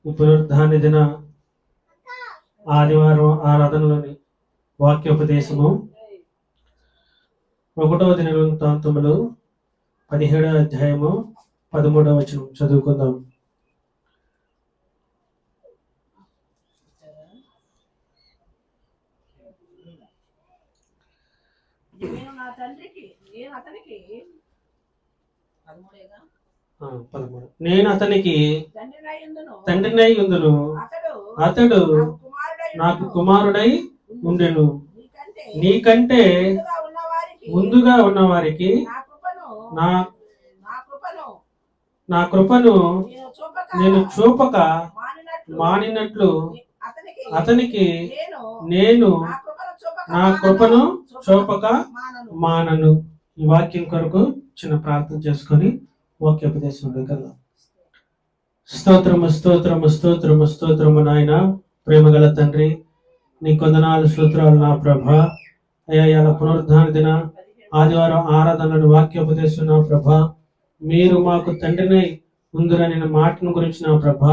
ఈ పునరుద్ధాన దిన ఆదివారం ఆరాధనలోని వాక్యోపదేశము 1వ దినవృత్తాంతములు 17వ అధ్యాయము 13వ వచనం చదువుకుందాం. నేను అతనికి తండ్రినై ఉందును, అతడు నాకు కుమారుడై ఉండెను. నీకంటే ముందుగా ఉన్న వారికి నా కృపను నేను చూపక మానినట్లు అతనికి నేను నా కృపను చూపక మానను. ఈ వాక్యం కొరకు చిన్న ప్రార్థన చేసుకొని వాక్యోపదేశం కదా. స్తోత్రము స్తోత్రము స్తోత్రము స్తోత్రము నాయన, ప్రేమగల తండ్రి, నీ కొందనాలు స్తోత్రాలు నా ప్రభ. అయ్యా పునరుద్ధాన దిన ఆదివారం ఆరాధనను వాక్యోపదేశం నా ప్రభ, మీరు మాకు తండ్రినై ఉందిరని మాటను గురించి నా ప్రభ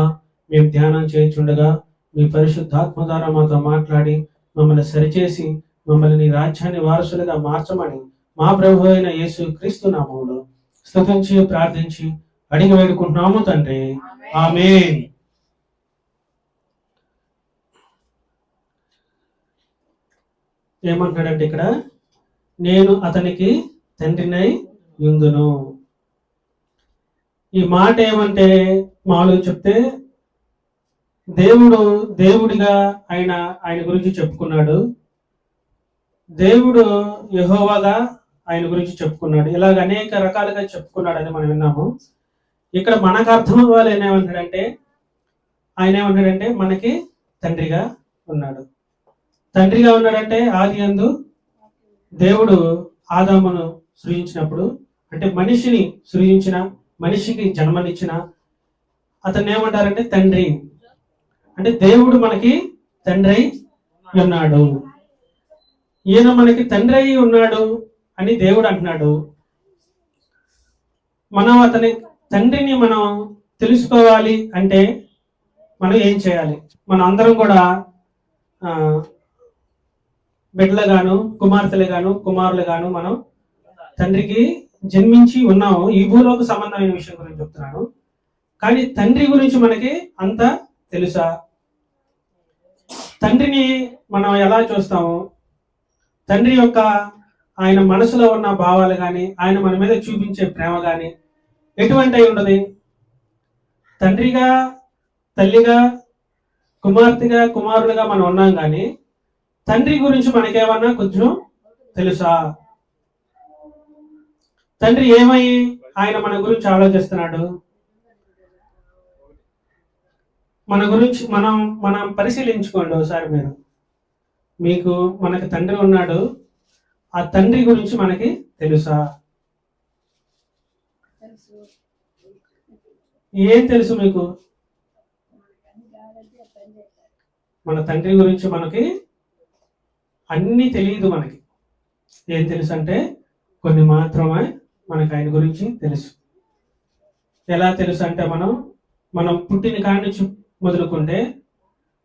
మేము ధ్యానం చేయించుండగా మీ పరిశుద్ధాత్మ ద్వారా మాతో మాట్లాడి మమ్మల్ని సరిచేసి మమ్మల్ని నీ రాజ్యాన్ని వారసులుగా మార్చమని మా ప్రభు అయిన యేసు క్రీస్తు నామములో స్తుతించి ప్రార్థించి అడిగి వేడుకుంటున్నాము తండ్రి, ఆమేన్. ఏమంటాడంటే ఇక్కడ, నేను అతనికి తండ్రినై యుందును. ఈ మాట ఏమంటే మాలో చెప్తే దేవుడిగా ఆయన గురించి చెప్పుకున్నాడు, దేవుడు యెహోవాగా ఆయన గురించి చెప్పుకున్నాడు. ఇలాగ అనేక రకాలుగా చెప్పుకున్నాడు అని మనం విన్నాము. ఇక్కడ మనకు అర్థం అవ్వాలి ఆయన ఏమంటాడంటే మనకి తండ్రిగా ఉన్నాడు. తండ్రిగా ఉన్నాడంటే ఆది యందు దేవుడు ఆదామును సృజించినప్పుడు, అంటే మనిషిని సృజించిన, మనిషికి జన్మనిచ్చిన అతన్ని ఏమంటారంటే తండ్రి. అంటే దేవుడు మనకి తండ్రి ఉన్నాడు, ఈయన మనకి తండ్రి అయి ఉన్నాడు అని దేవుడు అంటున్నాడు. మనం అతని తండ్రిని మనం తెలుసుకోవాలి అంటే మనం ఏం చేయాలి? మనం అందరం కూడా బిడ్డలుగాను కుమార్తెలుగాను కుమారులుగాను మనం తండ్రికి జన్మించి ఉన్నాము. ఈ భూలోక సంబంధమైన విషయం గురించి చెప్తున్నాను. కానీ తండ్రి గురించి మనకి అంత తెలుసా? తండ్రిని మనం ఎలా చూస్తాము? తండ్రి యొక్క ఆయన మనసులో ఉన్న భావాలు కానీ, ఆయన మన మీద చూపించే ప్రేమ కానీ ఎటువంటి అయి ఉండదు? తండ్రిగా, తల్లిగా, కుమార్తెగా, కుమారులుగా మనం ఉన్నాం, కానీ తండ్రి గురించి మనకేమన్నా కొంచెం తెలుసా? తండ్రి ఏమై ఆయన మన గురించి ఆలోచిస్తున్నాడు? మన గురించి మనం పరిశీలించుకోండి ఒకసారి. మీకు మనకి తండ్రి ఉన్నాడు, ఆ తండ్రి గురించి మనకి తెలుసా? ఏం తెలుసు మీకు? మన తండ్రి గురించి మనకి అన్నీ తెలియదు. మనకి ఏం తెలుసు అంటే కొన్ని మాత్రమే మనకు ఆయన గురించి తెలుసు. ఎలా తెలుసు అంటే మనం పుట్టిన కాడి నుంచి మొదలుకుంటే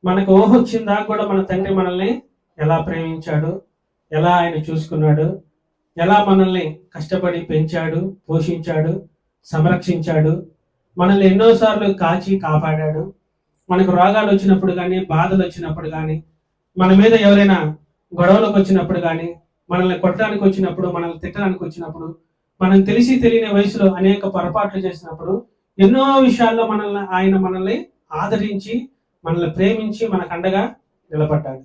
మనకు ఊహ వచ్చిన దాకా కూడా మన తండ్రి మనల్ని ఎలా ప్రేమించాడు, ఎలా ఆయన చూసుకున్నాడు, ఎలా మనల్ని కష్టపడి పెంచాడు, పోషించాడు, సంరక్షించాడు, మనల్ని ఎన్నోసార్లు కాచి కాపాడాడు. మనకు రోగాలు వచ్చినప్పుడు కానీ, బాధలు వచ్చినప్పుడు కానీ, మన మీద ఎవరైనా గొడవలకు వచ్చినప్పుడు కానీ, మనల్ని కొట్టడానికి వచ్చినప్పుడు, మనల్ని తిట్టడానికి వచ్చినప్పుడు, మనం తెలిసి తెలియని వయసులో అనేక పొరపాట్లు చేసినప్పుడు ఎన్నో విషయాల్లో ఆయన మనల్ని ఆదరించి, మనల్ని ప్రేమించి మనకు అండగా నిలబడ్డాడు.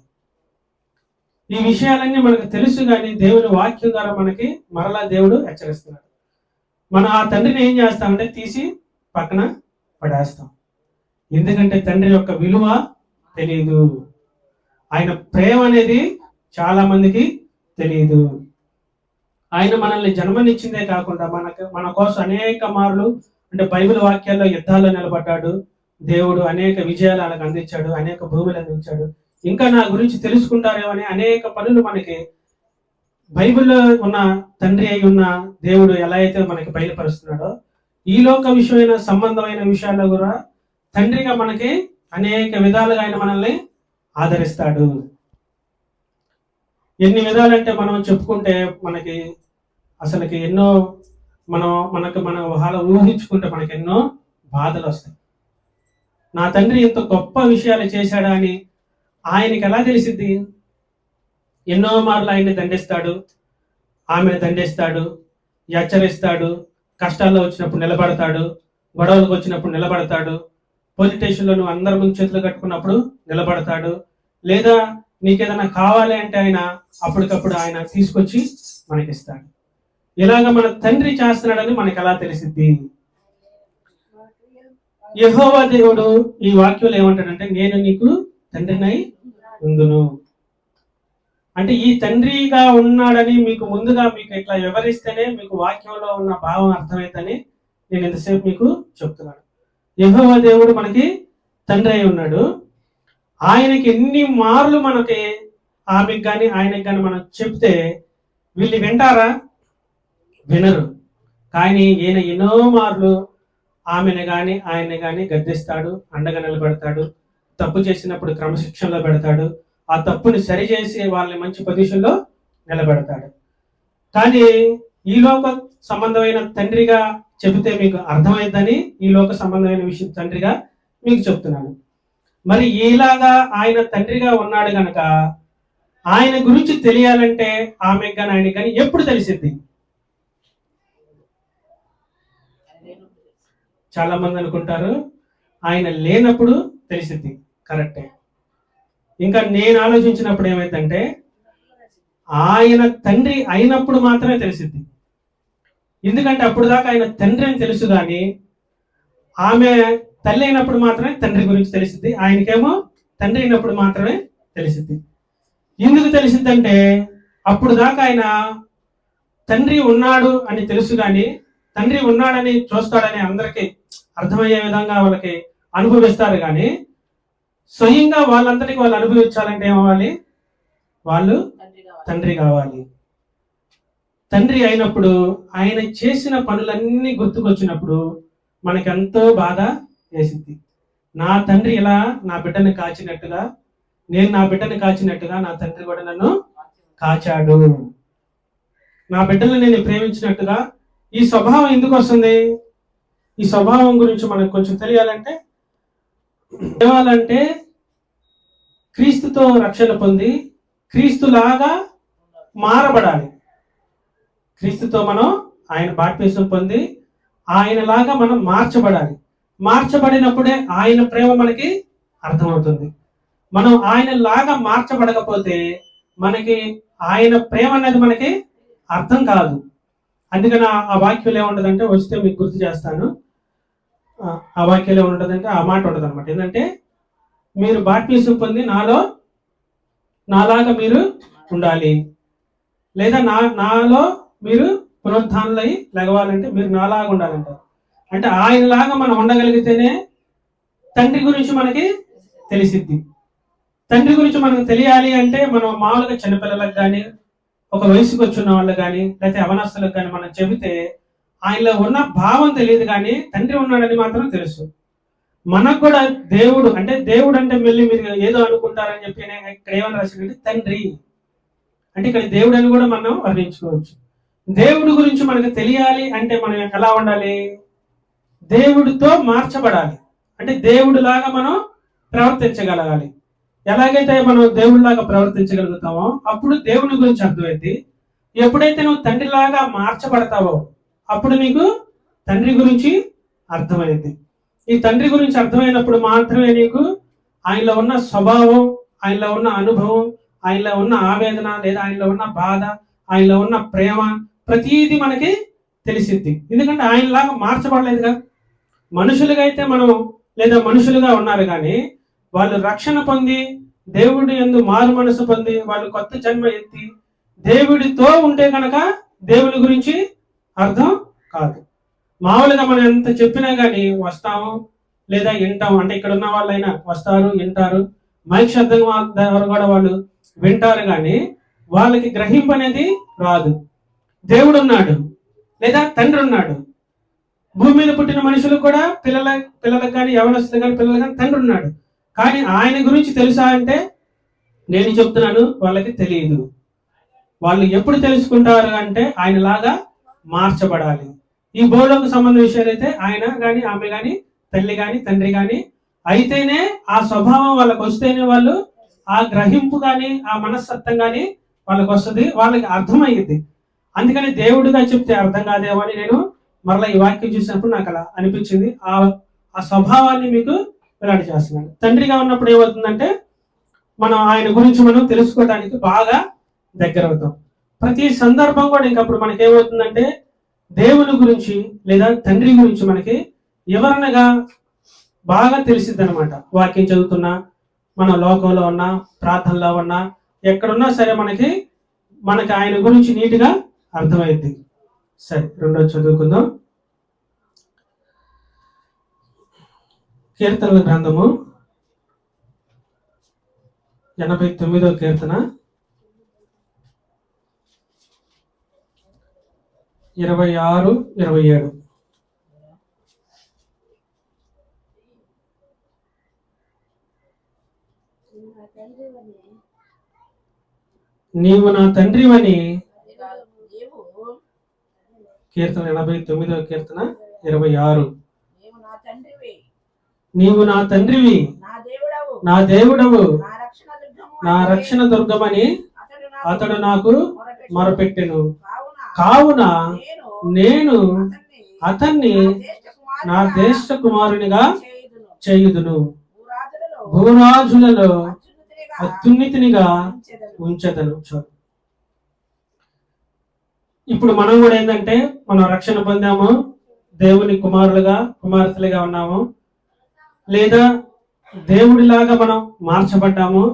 ఈ విషయాలన్నీ మనకు తెలుసు, కానీ దేవుని వాక్యం ద్వారా మనకి మరలా దేవుడు హెచ్చరిస్తున్నాడు. మనం ఆ తండ్రిని ఏం చేస్తామంటే తీసి పక్కన పడేస్తాం. ఎందుకంటే తండ్రి యొక్క విలువ తెలియదు, ఆయన ప్రేమ అనేది చాలా మందికి తెలియదు. ఆయన మనల్ని జన్మనిచ్చిందే కాకుండా మన కోసం అనేక మార్లు, అంటే బైబిల్ వాక్యాల్లో యుద్ధాల్లో నిలబడ్డాడు దేవుడు, అనేక విజయాలు ఆయనకు అందించాడు, అనేక భూములు అందించాడు. ఇంకా నా గురించి తెలుసుకుంటారేమో అని అనేక పనులు మనకి బైబిల్లో ఉన్న తండ్రి అయి ఉన్న దేవుడు ఎలా అయితే మనకి బయలుపరుస్తున్నాడో, ఈ లోక విషయమైన సంబంధమైన విషయాల్లో కూడా తండ్రిగా మనకి అనేక విధాలుగా ఆయన మనల్ని ఆదరిస్తాడు. ఎన్ని విధాలంటే మనం చెప్పుకుంటే మనకి అసలుకి ఎన్నో మనం ఊహించుకుంటే మనకి ఎన్నో బాధలు వస్తాయి. నా తండ్రి ఇంత గొప్ప విషయాలు చేశాడా అని ఆయనకి ఎలా తెలిసిద్ది? ఎన్నో మార్లు ఆయన్ని దండిస్తాడు, ఆమెను దండిస్తాడు, హెచ్చరిస్తాడు, కష్టాల్లో వచ్చినప్పుడు నిలబడతాడు, గొడవలకు వచ్చినప్పుడు నిలబడతాడు, పోలీస్ స్టేషన్లో నువ్వు అందరి ముందు చేతులు కట్టుకున్నప్పుడు నిలబడతాడు, లేదా నీకేదైనా కావాలి అంటే ఆయన అప్పటికప్పుడు ఆయన తీసుకొచ్చి మనకిస్తాడు. ఇలాగ మన తండ్రి చేస్తున్నాడని మనకి ఎలా తెలిసిద్ది? యెహోవా దేవుడు ఈ వాక్యంలో ఏమంటాడంటే, నేను నీకు తండ్రినై ఉందును. అంటే ఈ తండ్రిగా ఉన్నాడని మీకు ముందుగా మీకు ఇట్లా వివరిస్తేనే మీకు వాక్యంలో ఉన్న భావం అర్థమైందని నేను ఇంతసేపు మీకు చెప్తున్నాను. యెహోవా దేవుడు మనకి తండ్రి అయి ఉన్నాడు. ఆయనకి ఎన్ని మార్లు మనకి ఆమెకి కానీ ఆయనకి కానీ మనం చెప్తే వీళ్ళు వింటారా? వినరు. కానీ ఈయన ఎన్నో మార్లు ఆమెను కానీ ఆయన్ని కానీ గద్దిస్తాడు, అండగా నిలబెడతాడు, తప్పు చేసినప్పుడు క్రమశిక్షణలో పెడతాడు, ఆ తప్పుని సరిచేసి వాళ్ళని మంచి పొజిషన్లో నిలబెడతాడు. కానీ ఈ లోక సంబంధమైన తండ్రిగా చెబితే మీకు అర్థమైందని ఈ లోక సంబంధమైన విషయం తండ్రిగా మీకు చెప్తున్నాను. మరి ఇలాగా ఆయన తండ్రిగా ఉన్నాడు గనక ఆయన గురించి తెలియాలంటే ఆమెకు కానీ ఆయనకి కానీ ఎప్పుడు తెలిసిద్ది? చాలా మంది అనుకుంటారు ఆయన లేనప్పుడు తెలిసిద్ది. కరెక్టే. ఇంకా నేను ఆలోచించినప్పుడు ఏమైందంటే ఆయన తండ్రి అయినప్పుడు మాత్రమే తెలిసిద్ది. ఎందుకంటే అప్పుడు దాకా ఆయన తండ్రి అని తెలుసు, కానీ ఆమె తల్లి అయినప్పుడు మాత్రమే తండ్రి గురించి తెలిసిద్ది. ఆయనకేమో తండ్రి అయినప్పుడు మాత్రమే తెలిసిద్ది. ఎందుకు తెలిసిద్దంటే అప్పుడు దాకా ఆయన తండ్రి ఉన్నాడు అని తెలుసు, కానీ తండ్రి ఉన్నాడని చూస్తాడని అందరికీ అర్థమయ్యే విధంగా వాళ్ళకి అనుభవిస్తారు. కానీ స్వయంగా వాళ్ళందరికీ వాళ్ళు అనుభవించాలంటే ఏమవ్వాలి? వాళ్ళు తండ్రి కావాలి. తండ్రి అయినప్పుడు ఆయన చేసిన పనులన్నీ గుర్తుకొచ్చినప్పుడు మనకి ఎంతో బాధ వేసింది. నా తండ్రి ఇలా నా బిడ్డను కాచినట్టుగా, నేను నా బిడ్డను కాచినట్టుగా నా తండ్రి కూడా నన్ను కాచాడు. నా బిడ్డను నేను ప్రేమించినట్టుగా. ఈ స్వభావం ఎందుకు వస్తుంది? ఈ స్వభావం గురించి మనకు కొంచెం తెలియాలంటే క్రీస్తుతో రక్షణ పొంది క్రీస్తులాగా మారబడాలి. క్రీస్తుతో మనం ఆయన బాప్తిసం పొంది ఆయనలాగా మనం మార్చబడాలి. మార్చబడినప్పుడే ఆయన ప్రేమ మనకి అర్థమవుతుంది. మనం ఆయనలాగా మార్చబడకపోతే మనకి ఆయన ప్రేమ అనేది మనకి అర్థం కాదు. అందుకని ఆ వాక్యం ఏముంటదంటే, వస్తే మీకు గుర్తు చేస్తాను. ఆ వాక్యం ఏముంటదంటే ఆ మాట ఉంటుంది అనమాట. ఏంటంటే, మీరు బాప్తిసం పొంది నాలాగా మీరు ఉండాలి, లేదా నాలో మీరు పునరుద్ధానులై లెగవాలంటే మీరు నాలాగా ఉండాలంటారు. అంటే ఆయనలాగా మనం ఉండగలిగితేనే తండ్రి గురించి మనకి తెలిసిద్ది. తండ్రి గురించి మనకు తెలియాలి అంటే మనం మామూలుగా చిన్నపిల్లలకు కానీ, ఒక వయసుకు వచ్చిన వాళ్ళకి కానీ, లేకపోతే అవనస్తులకు కానీ మనం చెబితే ఆయనలో ఉన్న భావం తెలియదు, కానీ తండ్రి ఉన్నాడని మాత్రం తెలుసు. మనకు కూడా దేవుడు అంటే మళ్ళీ మీరు ఏదో అనుకుంటారని చెప్పి ఇక్కడ ఏమని రాసిందంటే తండ్రి అంటే ఇక్కడ దేవుడు అని కూడా మనం వర్ణించుకోవచ్చు. దేవుడి గురించి మనకు తెలియాలి అంటే మనం ఎలా ఉండాలి? దేవుడితో మార్చబడాలి. అంటే దేవుడిలాగా మనం ప్రవర్తించగలగాలి. ఎలాగైతే మనం దేవుడిలాగా ప్రవర్తించగలుగుతామో అప్పుడు దేవుని గురించి అర్థమైంది. ఎప్పుడైతే నువ్వు తండ్రిలాగా మార్చబడతావో అప్పుడు నీకు తండ్రి గురించి అర్థమైంది. ఈ తండ్రి గురించి అర్థమైనప్పుడు మాత్రమే నీకు ఆయనలో ఉన్న స్వభావం, ఆయనలో ఉన్న అనుభవం, ఆయనలో ఉన్న ఆవేదన, లేదా ఆయనలో ఉన్న బాధ, ఆయనలో ఉన్న ప్రేమ, ప్రతీది మనకి తెలిసిద్ది. ఎందుకంటే ఆయనలాగా మార్చబడలేదుగా. మనుషులుగా అయితే మనం లేదా మనుషులుగా ఉన్నారు, కానీ వాళ్ళు రక్షణ పొంది దేవుడి యందు మారు మనసు పొంది వాళ్ళు కొత్త జన్మ ఎత్తి దేవుడితో ఉంటే కనుక దేవుని గురించి అర్థం కాదు. మామూలుగా మనం ఎంత చెప్పినా కానీ వస్తాము లేదా వింటాము. అంటే ఇక్కడ ఉన్న వాళ్ళైనా వస్తారు, వింటారు, మైక్ శబ్దం ద్వారా కూడా వాళ్ళు వింటారు, కానీ వాళ్ళకి గ్రహింపు అనేది రాదు. దేవుడు ఉన్నాడు లేదా తండ్రి ఉన్నాడు. భూమి మీద పుట్టిన మనుషులకు కూడా పిల్లలకు కానీ యవనస్తులు కానీ పిల్లలు కానీ తండ్రి ఉన్నాడు. కానీ ఆయన గురించి తెలుసా అంటే నేను చెప్తున్నాను, వాళ్ళకి తెలియదు. వాళ్ళు ఎప్పుడు తెలుసుకుంటారు అంటే ఆయనలాగా మార్చబడాలి. ఈ భూలోక సంబంధ విషయాలు అయితే ఆయన కానీ ఆమె కానీ తల్లి కానీ తండ్రి కానీ అయితేనే ఆ స్వభావం వాళ్ళకి వస్తేనే వాళ్ళు ఆ గ్రహింపు కానీ ఆ మనస్తత్వం కానీ వాళ్ళకి వస్తుంది, వాళ్ళకి అర్థమయ్యింది. అందుకని దేవుడిగా చెప్తే అర్థం కాదేమో అని నేను మరలా ఈ వాక్యం చూసినప్పుడు నాకు అలా అనిపించింది. ఆ స్వభావాన్ని మీకు వెల్లడి చేస్తున్నాను. తండ్రిగా ఉన్నప్పుడు ఏమవుతుందంటే మనం ఆయన గురించి మనం తెలుసుకోవడానికి బాగా దగ్గర అవుతాం. ప్రతి సందర్భం కూడా ఇంకప్పుడు మనకి ఏమవుతుందంటే దేవుని గురించి లేదా తండ్రి గురించి మనకి వివరణగా బాగా తెలిసిద్ది అనమాట. వాక్యం చదువుతున్నా, మన లోకంలో ఉన్నా, ప్రార్థనలో ఉన్నా, ఎక్కడున్నా సరే మనకి ఆయన గురించి నీట్గా అర్థమైంది. సరే, రెండోది చదువుకుందాం. కీర్తనల గ్రంథము 89వ కీర్తన 26, 27. నీవు నా తండ్రివని, కీర్తన 89వ కీర్తన 26. నీవు నా తండ్రివి, నా దేవుడవు, నా రక్షణ దుర్గమని అతడు నాకు మొరపెట్టెను. కావున నేను అతన్ని నా జ్యేష్ఠ కుమారునిగా చేయుదును, భూరాజులలో అత్యున్నతినిగా ఉంచెదను. ఇప్పుడు మనం కూడా ఏంటంటే మనం రక్షణ పొందాము, దేవుని కుమారులుగా కుమార్తెలుగా ఉన్నాము, లేదా దేవుడిలాగా మనం మార్చబడ్డాము,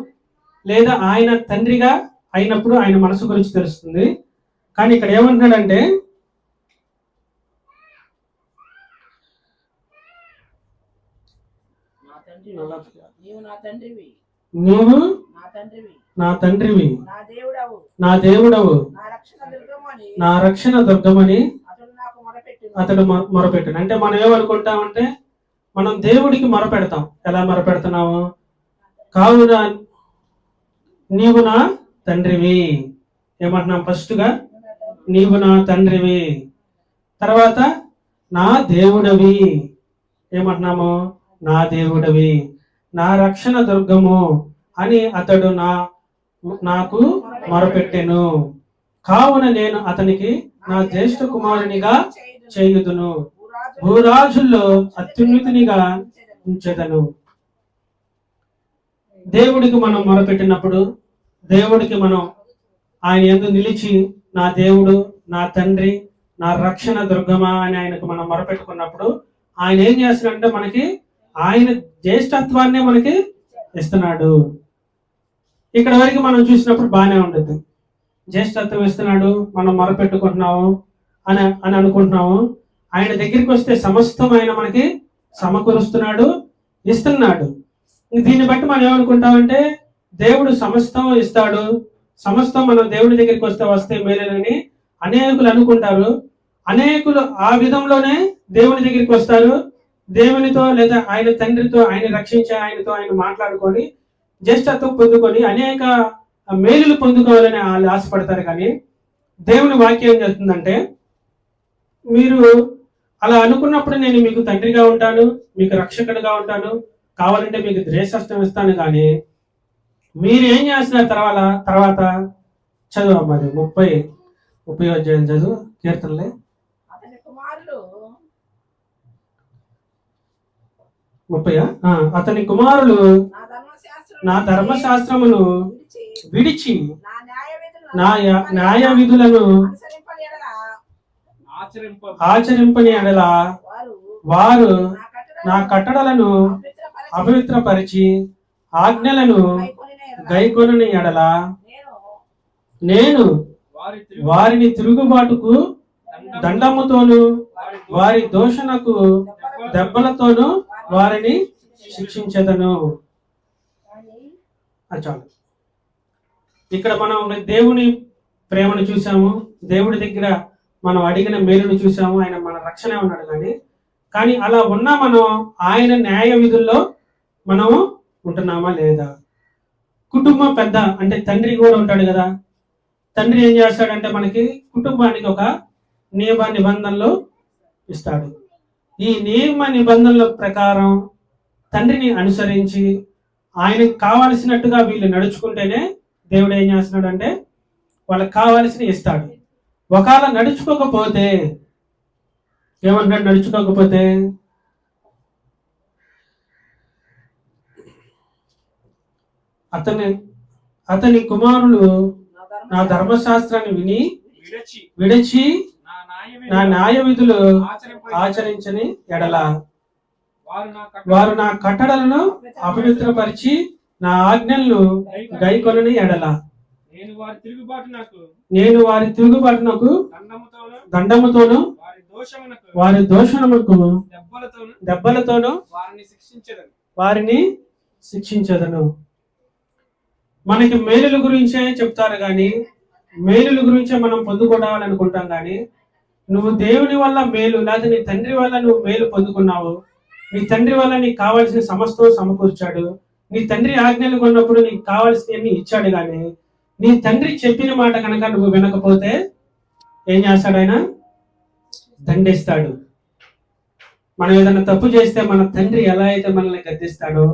లేదా ఆయన తండ్రిగా అయినప్పుడు ఆయన మనసు గురించి తెలుస్తుంది. కానీ ఇక్కడ ఏమంటున్నాడంటే నీవు నా తండ్రివి, నా దేవుడవు, నా రక్షణ దుర్గమని అతడు మొరపెట్టాను. అంటే మనం ఏమనుకుంటామంటే మనం దేవుడికి మొరపెడతాం. ఎలా మొరపెడుతున్నాము? కావున నీవు నా తండ్రివి ఏమంటున్నాం? ఫస్ట్గా నీవు నా తండ్రివి, తర్వాత నా దేవుడవి ఏమంటున్నాము? నా దేవుడవి, నా రక్షణ దుర్గము అని అతడు నాకు మొరపెట్టెను. కావున నేను అతనికి నా జ్యేష్ఠ కుమారునిగా చేయుదును, భూరాజుల్లో అత్యున్నతినిగా ఉంచెదను. దేవుడికి మనం మొరపెట్టినప్పుడు, దేవుడికి మనం ఆయన యందు నిలిచి నా దేవుడు, నా తండ్రి, నా రక్షణ దుర్గమా అని ఆయనకు మనం మొరపెట్టుకున్నప్పుడు ఆయన ఏం చేస్తున్నాడంటే మనకి ఆయన జ్యేష్ఠత్వాన్నే మనకి ఇస్తున్నాడు. ఇక్కడ వరకు మనం చూసినప్పుడు బాగానే ఉండదు. జ్యేష్ఠత్వం ఇస్తున్నాడు, మనం మొరపెట్టుకుంటున్నాము అని అనుకుంటున్నాము. ఆయన దగ్గరికి వస్తే సమస్తం ఆయన మనకి సమకూరుస్తున్నాడు, ఇస్తున్నాడు. దీన్ని బట్టి మనం ఏమనుకుంటామంటే దేవుడు సమస్తం ఇస్తాడు, సమస్తం మనం దేవుడి దగ్గరికి వస్తే మేలేనని అనేకులు అనుకుంటారు. అనేకులు ఆ విధంలోనే దేవుని దగ్గరికి వస్తారు. దేవునితో లేదా ఆయన తండ్రితో, ఆయన రక్షించే ఆయనతో ఆయన మాట్లాడుకొని జ్యేష్ఠత్వం పొందుకొని అనేక మేలులు పొందుకోవాలని వాళ్ళు ఆశపడతారు. కానీ దేవుని వాక్యం ఏం చేస్తుందంటే మీరు అలా అనుకున్నప్పుడు నేను మీకు తండ్రిగా ఉంటాను, మీకు రక్షకుడిగా ఉంటాను, కావాలంటే మీకు ద్వేషం ఇస్తాను. కానీ మీరు ఏం చేస్తున్నారు తర్వాత చదువు మరి 30 అధ్యాయం చదువు కీర్తనలే. అతని కుమారులు నా ధర్మశాస్త్రమును విడిచి నా న్యాయ విధులను ఆచరింపని ఎడల వారు నా కట్టడలను అపవిత్రపరిచి ఆజ్ఞలను గైకొనని ఎడల నేను వారిని తిరుగుబాటుకు దండముతోను వారి దోషణకు దెబ్బలతోనూ వారిని శిక్షించెదను. చాలు. ఇక్కడ మనం దేవుని ప్రేమను చూసాము, దేవుడి దగ్గర మనం అడిగిన మేలును చూసాము, ఆయన మన రక్షణ ఉన్నాడు. కానీ అలా ఉన్నా మనం ఆయన న్యాయ విధుల్లో మనము ఉంటున్నామా లేదా? కుటుంబం పెద్ద అంటే తండ్రి కూడా ఉంటాడు కదా. తండ్రి ఏం చేస్తాడంటే మనకి కుటుంబానికి ఒక నియమ నిబంధనలు ఇస్తాడు. ఈ నియమ నిబంధనల ప్రకారం తండ్రిని అనుసరించి ఆయనకు కావాల్సినట్టుగా వీళ్ళు నడుచుకుంటేనే దేవుడు ఏం చేస్తున్నాడు అంటే వాళ్ళకి కావాల్సిన ఇస్తాడు. ఒకవేళ నడుచుకోకపోతే ఏమంటాడు? నడుచుకోకపోతే అతని కుమారులు నా ధర్మశాస్త్రాన్ని విని విడిచి నా న్యాయ విధులు ఆచరించని ఎడల వారు నా కట్టడలను అపవిత్రపరిచి నా ఆజ్ఞలను గైకొనని ఎడల నేను వారి తిరుగుబాటునకు దండముతోను వారి దోషణముకు దెబ్బలతోను వారిని శిక్షించదను. మనకి మేలుల గురించే చెప్తారు కానీ మేలుల గురించే మనం పొందుకోవాలనుకుంటాం కానీ నువ్వు దేవుని వల్ల మేలు లేదా నీ తండ్రి వల్ల నువ్వు మేలు పొందుకున్నావు. నీ తండ్రి వల్ల నీకు కావాల్సిన సమస్తం సమకూర్చాడు. నీ తండ్రి ఆజ్ఞలు కొన్నప్పుడు నీకు కావాల్సినవన్నీ ఇచ్చాడు. కానీ నీ తండ్రి చెప్పిన మాట కనుక నువ్వు వినకపోతే ఏం చేస్తాడు? ఆయన దండిస్తాడు. మనం ఏదైనా తప్పు చేస్తే మన తండ్రి ఎలా అయితే మనల్ని గద్దిస్తాడో,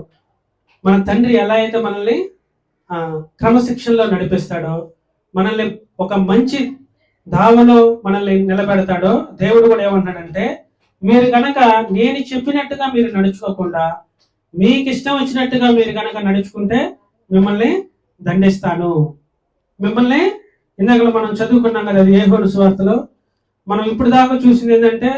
మన తండ్రి ఎలా అయితే మనల్ని క్రమశిక్షణలో నడిపిస్తాడో, మనల్ని ఒక మంచి దావలో మనల్ని నిలబెడతాడో, దేవుడు కూడా ఏమంటాడంటే మీరు కనుక నేను చెప్పినట్టుగా మీరు నడుచుకోకుండా మీకు ఇష్టం వచ్చినట్టుగా మీరు కనుక నడుచుకుంటే మిమ్మల్ని దండిస్తాను. మిమ్మల్ని ఇందాక మనం చదువుకున్నాం కదా యోహాను సువార్తలో. మనం ఇప్పుడు దాకా చూసింది ఏంటంటే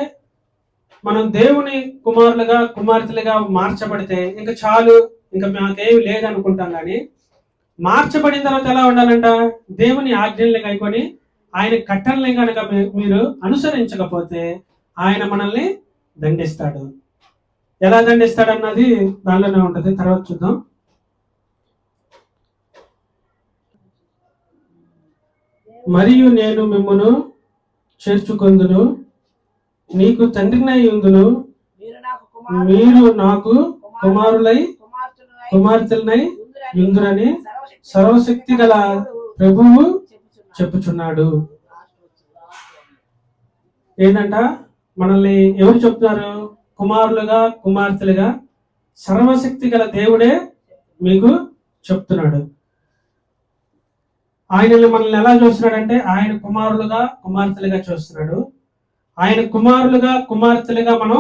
మనం దేవుని కుమారులుగా కుమార్తెలుగా మార్చబడితే ఇంకా చాలు, ఇంకా మాకేమి లేదనుకుంటాం. కానీ మార్చబడిన తర్వాత ఎలా ఉండాలంట? దేవుని ఆజ్ఞల్ని కైకొని ఆయన కట్టల్ని కనుక మీరు అనుసరించకపోతే ఆయన మనల్ని దండిస్తాడు. ఎలా దండిస్తాడు అన్నది దానిలోనే ఉంటది, తర్వాత చూద్దాం. మరియు నేను మిమ్మును చేర్చుకొందును, నీకు తండ్రినై ఉందును, మీరు నాకు కుమారులై కుమార్తెలనై ఉందురని సర్వశక్తి గల ప్రభువు చెప్పుచున్నాడు. ఏంటంట? మనల్ని ఎవరు చెప్తున్నారు? కుమారులుగా కుమార్తెలుగా సర్వశక్తి గల దేవుడే మీకు చెప్తున్నాడు. ఆయనని మనల్ని ఎలా చూస్తున్నాడంటే ఆయన కుమారులుగా కుమార్తెలుగా చూస్తున్నాడు. ఆయన కుమారులుగా కుమార్తెలుగా మనం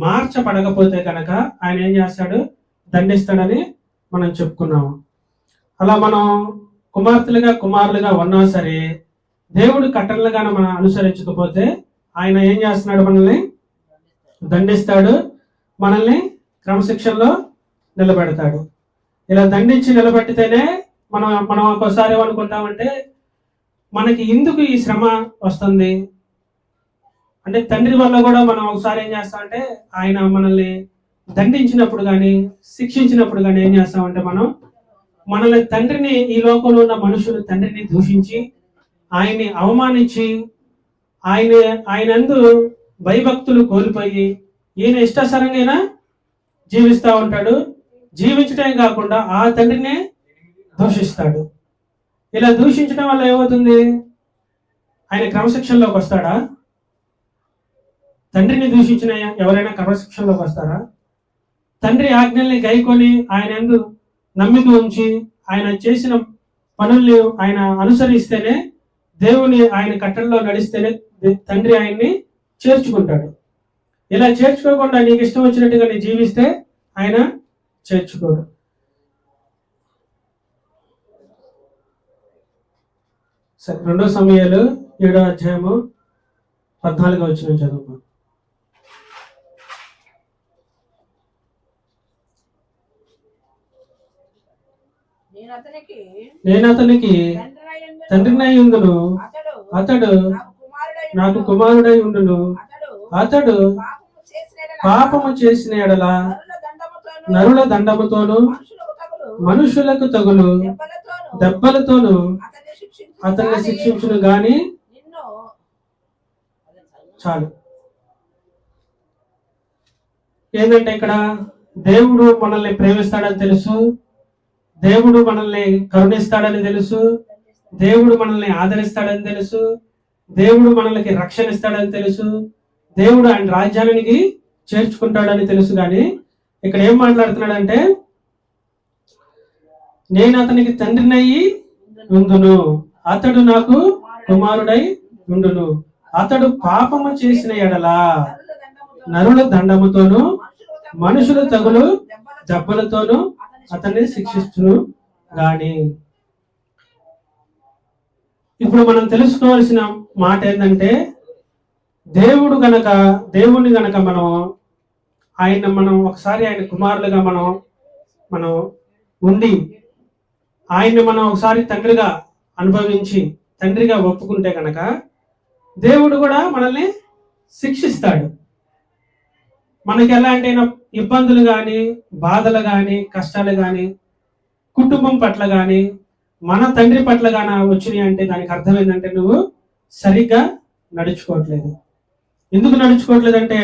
మార్చబడకపోతే కనుక ఆయన ఏం చేస్తాడు? దండిస్తాడని మనం చెప్పుకున్నాము. అలా మనం కుమార్తెలుగా కుమారులుగా ఉన్నా సరే దేవుడు కట్టడలుగా మనం అనుసరించకపోతే ఆయన ఏం చేస్తున్నాడు? మనల్ని దండిస్తాడు, మనల్ని క్రమశిక్షణలో నిలబెడతాడు. ఇలా దండించి నిలబెట్టితేనే మనం ఒక్కోసారి ఏమనుకుంటామంటే మనకి ఎందుకు ఈ శ్రమ వస్తుంది అంటే తండ్రి వల్ల కూడా మనం ఒకసారి ఏం చేస్తామంటే ఆయన మనల్ని దండించినప్పుడు కానీ శిక్షించినప్పుడు కానీ ఏం చేస్తామంటే మనల్ని తండ్రిని, ఈ లోకంలో ఉన్న మనుషులు తండ్రిని దూషించి ఆయన్ని అవమానించి ఆయనందు భయభక్తులు కోల్పోయి ఈయన ఇష్టాసరంగా జీవిస్తూ ఉంటాడు. జీవించటమే కాకుండా ఆ తండ్రినే దూషిస్తాడు. ఇలా దూషించడం వల్ల ఏమవుతుంది? ఆయన క్రమశిక్షణలోకి వస్తాడా? తండ్రిని దూషించిన ఎవరైనా క్రమశిక్షణలోకి వస్తారా? తండ్రి ఆజ్ఞల్ని గైకొని ఆయన యందు నమ్మిక ఉంచి ఆయన చేసిన పనుల్ని ఆయన అనుసరిస్తేనే, దేవుని ఆయన కట్టడలో నడిస్తేనే తండ్రి ఆయన్ని చేర్చుకుంటాడు. ఇలా చేర్చుకోకుండా నీకు ఇష్టం వచ్చినట్టుగా నీ జీవిస్తే ఆయన చేర్చుకోడు. సరే, 2 సమూయేలు 7వ అధ్యాయము 14వ వచనం చదువు. నేను అతనికి తండ్రినై ఉండును, అతడు నాకు కుమారుడై ఉండును. అతడు పాపము చేసిన ఎడల నరుల దండముతోను మనుషులకు తగులు దెబ్బలతోను అతన్ని శిక్షించును గాని చాలు. ఏంటంటే ఇక్కడ దేవుడు మనల్ని ప్రేమిస్తాడని తెలుసు, దేవుడు మనల్ని కరుణిస్తాడని తెలుసు, దేవుడు మనల్ని ఆదరిస్తాడని తెలుసు, దేవుడు మనల్ని రక్షణ ఇస్తాడని తెలుసు, దేవుడు ఆయన రాజ్యానికి చేర్చుకుంటాడని తెలుసు. కానీ ఇక్కడ ఏం మాట్లాడుతున్నాడంటే, నేను అతనికి తండ్రినయ్యి ఉండును, అతడు నాకు కుమారుడై ఉండును, అతడు పాపము చేసిన ఎడల నరుల దండముతోను మనుషుల తగులు దెబ్బలతోనూ అతన్ని శిక్షిస్తును గాని. ఇప్పుడు మనం తెలుసుకోవాల్సిన మాట ఏంటంటే, దేవుణ్ణి గనక మనం ఒకసారి ఆయన కుమారులుగా మనం ఉండి ఆయన్ని మనం ఒకసారి తండ్రిగా అనుభవించి తండ్రిగా ఒప్పుకుంటే కనుక దేవుడు కూడా మనల్ని శిక్షిస్తాడు. మనకి ఎలాంటి ఇబ్బందులు కానీ, బాధలు కానీ, కష్టాలు కానీ, కుటుంబం పట్ల కానీ, మన తండ్రి పట్ల కానీ వచ్చినాయి అంటే దానికి అర్థం ఏంటంటే నువ్వు సరిగ్గా నడుచుకోవట్లేదు. ఎందుకు నడుచుకోవట్లేదంటే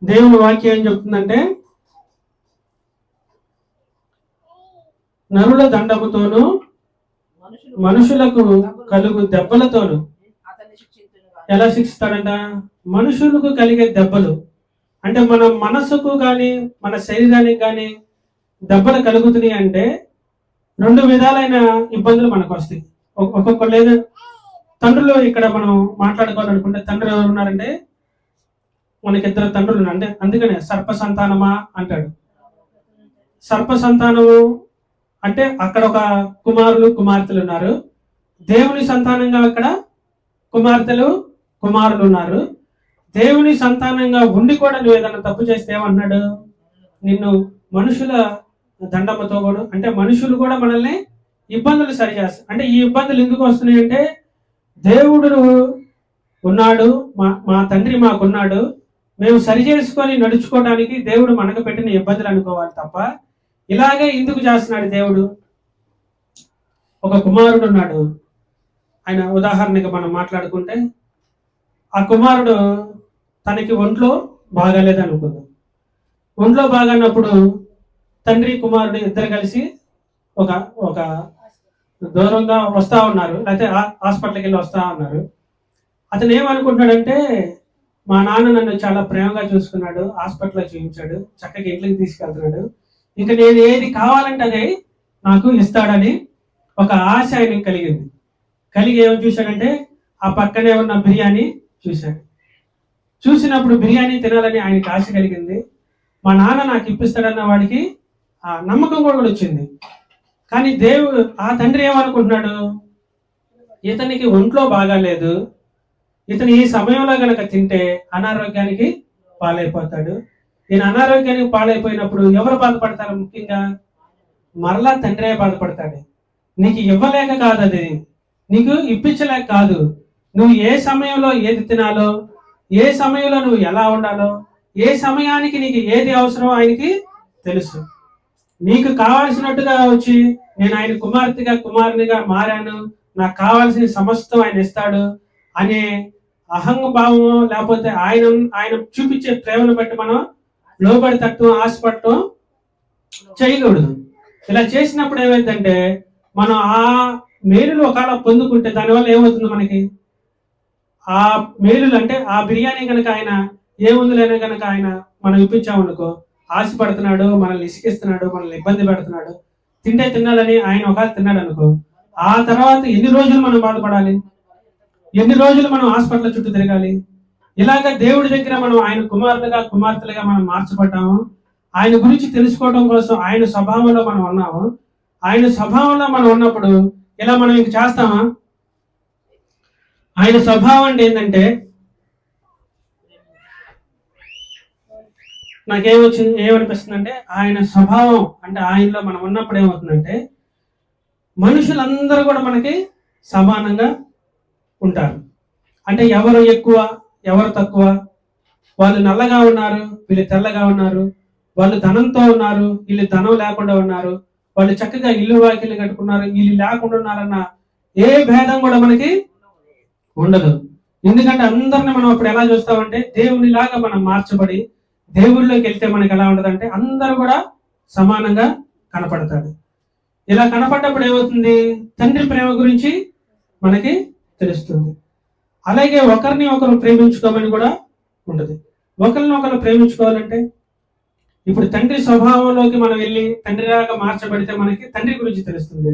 దేవుని వాక్యం ఏం చెప్తుందంటే, నరుల దండముతోనూ మనుషులకు కలుగు దెబ్బలతోనూ. ఎలా శిక్షిస్తాడంట? మనుషులకు కలిగే దెబ్బలు అంటే మన మనసుకు కానీ మన శరీరానికి కానీ దెబ్బలు కలుగుతున్నాయి అంటే రెండు విధాలైన ఇబ్బందులు మనకు వస్తాయి. ఒక్కొక్క లేదా తండ్రులు ఇక్కడ మనం మాట్లాడుకోవాలనుకుంటే తండ్రులు ఎవరు ఉన్నారంటే మనకి ఇద్దరు తండ్రులు. అంటే అందుకనే సర్ప సంతానమా అంటాడు. సర్ప సంతానము అంటే అక్కడ ఒక కుమారులు కుమార్తెలు ఉన్నారు, దేవుని సంతానంగా అక్కడ కుమారులు ఉన్నారు. దేవుని సంతానంగా ఉండి కూడా నువ్వు ఏదైనా తప్పు చేస్తే ఏమన్నాడు? నిన్ను మనుషుల దండముతో కూడా, అంటే మనుషులు కూడా మనల్ని ఇబ్బందులు సరిచేస్తారు. అంటే ఈ ఇబ్బందులు ఎందుకు వస్తున్నాయి అంటే, దేవుడు ఉన్నాడు, మా తండ్రి మాకున్నాడు, మేము సరి చేసుకొని నడుచుకోవడానికి దేవుడు మనకు పెట్టిన ఇబ్బందులు అనుకోవాలి తప్ప ఇలాగే ఎందుకు చేస్తున్నాడు దేవుడు? ఒక కుమారుడు ఉన్నాడు, ఆయన ఉదాహరణగా మనం మాట్లాడుకుంటే ఆ కుమారుడు తనకి ఒంట్లో బాగాలేదు అనుకుందాం. ఒంట్లో బాగానప్పుడు తండ్రి కుమారుడు ఇద్దరు కలిసి ఒక దూరంగా వస్తా ఉన్నారు, లేకపోతే హాస్పిటల్కి వెళ్ళి వస్తా ఉన్నారు. అతను ఏమనుకుంటున్నాడంటే, మా నాన్న నన్ను చాలా ప్రేమగా చూసుకున్నాడు, హాస్పిటల్లో చూపించాడు, చక్కగా ఇంట్లోకి తీసుకెళ్తున్నాడు, ఇంకా నేను ఏది కావాలంటే అదే నాకు ఇస్తాడని ఒక ఆశ ఆయనకి కలిగి ఏమని చూశాడంటే ఆ పక్కనే ఉన్న బిర్యానీ చూశాడు. చూసినప్పుడు బిర్యానీ తినాలని ఆయనకి ఆశ కలిగింది. మా నాన్న నాకు ఇప్పిస్తాడన్న వాడికి ఆ నమ్మకం కూడా వచ్చింది. కానీ ఆ తండ్రి ఏమనుకుంటున్నాడు, ఇతనికి ఒంట్లో బాగాలేదు, ఇతను ఈ సమయంలో గనక తింటే అనారోగ్యానికి పాలైపోతాడు. ఈయన అనారోగ్యానికి పాలైపోయినప్పుడు ఎవరు బాధపడతారు? ముఖ్యంగా మరలా తండ్రే బాధపడతాడు. నీకు ఇవ్వలేక కాదు, అది నీకు ఇప్పించలేక కాదు, నువ్వు ఏ సమయంలో ఏది తినాలో, ఏ సమయంలో నువ్వు ఎలా ఉండాలో, ఏ సమయానికి నీకు ఏది అవసరమో ఆయనకి తెలుసు. నీకు కావాల్సినట్టుగా వచ్చి నేను ఆయన కుమారునిగా మారాను, నాకు కావాల్సిన సమస్తం ఆయన ఇస్తాడు అనే అహంభావము, లేకపోతే ఆయన చూపించే ప్రేమను బట్టి మనం లోబడి తట్టడం, ఆశపడటం చేయకూడదు. ఇలా చేసినప్పుడు ఏమైందంటే మనం ఆ మేలులు ఒకవేళ పొందుకుంటే దానివల్ల ఏమవుతుంది, మనకి ఆ మేలులు అంటే ఆ బిర్యానీ కనుక ఆయన ఏముందులైనా కనుక ఆయన మనం ఇప్పించామనుకో, ఆశపడుతున్నాడు, మనల్ని ఇసికిస్తున్నాడు, మనల్ని ఇబ్బంది పెడుతున్నాడు, తినాలని ఆయన ఒకవేళ తిన్నాడు అనుకో, ఆ తర్వాత ఎన్ని రోజులు మనం బాధపడాలి, ఎన్ని రోజులు మనం హాస్పిటల్ చుట్టూ తిరగాలి. ఇలాగ దేవుడి దగ్గర మనం ఆయన కుమార్తెలుగా మనం మార్చబడ్డాము. ఆయన గురించి తెలుసుకోవడం కోసం ఆయన స్వభావంలో మనం ఉన్నాము. ఆయన స్వభావంలో మనం ఉన్నప్పుడు ఇలా మనం ఇంక చేస్తామా? ఆయన స్వభావం అంటే ఏంటంటే, ఏమనిపిస్తుందంటే ఆయన స్వభావం అంటే ఆయనలో మనం ఉన్నప్పుడు ఏమవుతుందంటే మనుషులందరూ కూడా మనకి సమానంగా ఉంటారు. అంటే ఎవరు ఎక్కువ ఎవరు తక్కువ, వాళ్ళు నల్లగా ఉన్నారు, వీళ్ళు తెల్లగా ఉన్నారు, వాళ్ళు ధనంతో ఉన్నారు, వీళ్ళు ధనం లేకుండా ఉన్నారు, వాళ్ళు చక్కగా ఇల్లు వాకిలు కట్టుకున్నారు, వీళ్ళు లేకుండా ఉన్నారన్న ఏ భేదం కూడా మనకి ఉండదు. ఎందుకంటే అందరిని మనం అప్పుడు ఎలా చూస్తామంటే దేవునిలాగా మనం మార్చబడి దేవుళ్ళలోకి వెళ్తే మనకి ఎలా ఉంటదంటే అందరూ కూడా సమానంగా కనపడతాడు. ఇలా కనపడ్డప్పుడు ఏమవుతుంది? తండ్రి ప్రేమ గురించి మనకి తెలుస్తుంది. అలాగే ఒకరిని ఒకరు ప్రేమించుకోమని కూడా ఉంటుంది. ఒకరిని ఒకరు ప్రేమించుకోవాలంటే ఇప్పుడు తండ్రి స్వభావంలోకి మనం వెళ్ళి తండ్రిలాగా మార్చబడితే మనకి తండ్రి గురించి తెలుస్తుంది.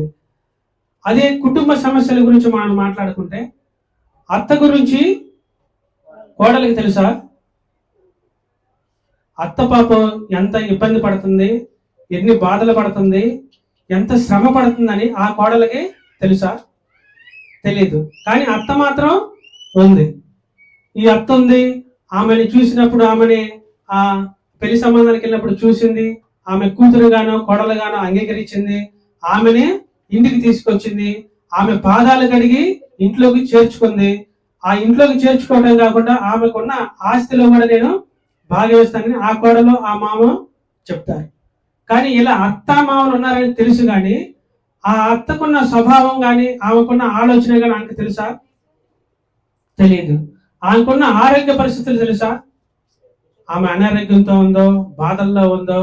అదే కుటుంబ సమస్యల గురించి మనం మాట్లాడుకుంటే అత్త గురించి కోడలికి తెలుసా? అత్త పాపం ఎంత ఇబ్బంది పడుతుంది, ఎన్ని బాధలు పడుతుంది, ఎంత శ్రమ పడుతుందని ఆ కోడలికి తెలుసా? తెలీదు. కానీ అత్త మాత్రం ఉంది. ఈ అత్త ఉంది, ఆమెని చూసినప్పుడు ఆమెని ఆ పెళ్లి సంబంధానికి వెళ్ళినప్పుడు చూసింది, ఆమె కూతురుగానో కోడలుగానో అంగీకరించింది, ఆమెని ఇంటికి తీసుకొచ్చింది, ఆమె పాదాలు కడిగి ఇంట్లోకి చేర్చుకుంది. ఆ ఇంట్లోకి చేర్చుకోవడం కాకుండా ఆమెకున్న ఆస్తిలో కూడా నేను భాగవేస్తానని ఆ కోడలు ఆ మామ చెప్తారు. కానీ ఇలా అత్త మామలు ఉన్నారని తెలుసు, కానీ ఆ అత్తకున్న స్వభావం కానీ ఆమెకున్న ఆలోచన కానీ ఆమెకు తెలుసా? తెలియదు. ఆమెకున్న ఆరోగ్య పరిస్థితులు తెలుసా? ఆమె అనారోగ్యంతో ఉందో, బాధల్లో ఉందో,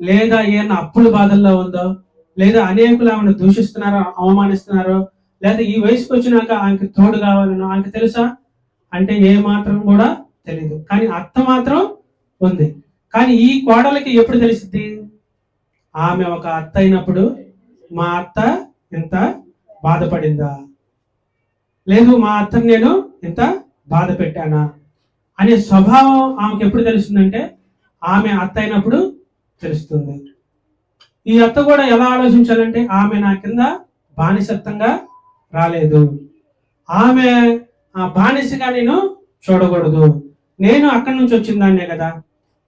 లేదా ఏమన్నా అప్పుల బాధల్లో ఉందో, లేదా అనేకులు ఆమెను దూషిస్తున్నారో అవమానిస్తున్నారో, లేదా ఈ వయసుకు వచ్చినాక ఆమెకి తోడు కావాలనో ఆమెకు తెలుసా? అంటే ఏ మాత్రం కూడా తెలియదు. కానీ అత్త మాత్రం ఉంది. కానీ ఈ కోడలకి ఎప్పుడు తెలిసింది? ఆమె ఒక అత్త అయినప్పుడు మా అత్త ఇంత బాధపడిందా, లేదు మా అత్తని నేను ఇంత బాధ పెట్టానా అనే స్వభావం ఆమెకు ఎప్పుడు తెలుస్తుందంటే ఆమె అత్త అయినప్పుడు తెలుస్తుంది. ఈ అత్త కూడా ఎలా ఆలోచించాలంటే ఆమె నా కింద బానిసత్వంగా రాలేదు, ఆమె బానిసగా నేను చూడకూడదు, నేను అక్కడి నుంచి వచ్చిన దాన్నే కదా,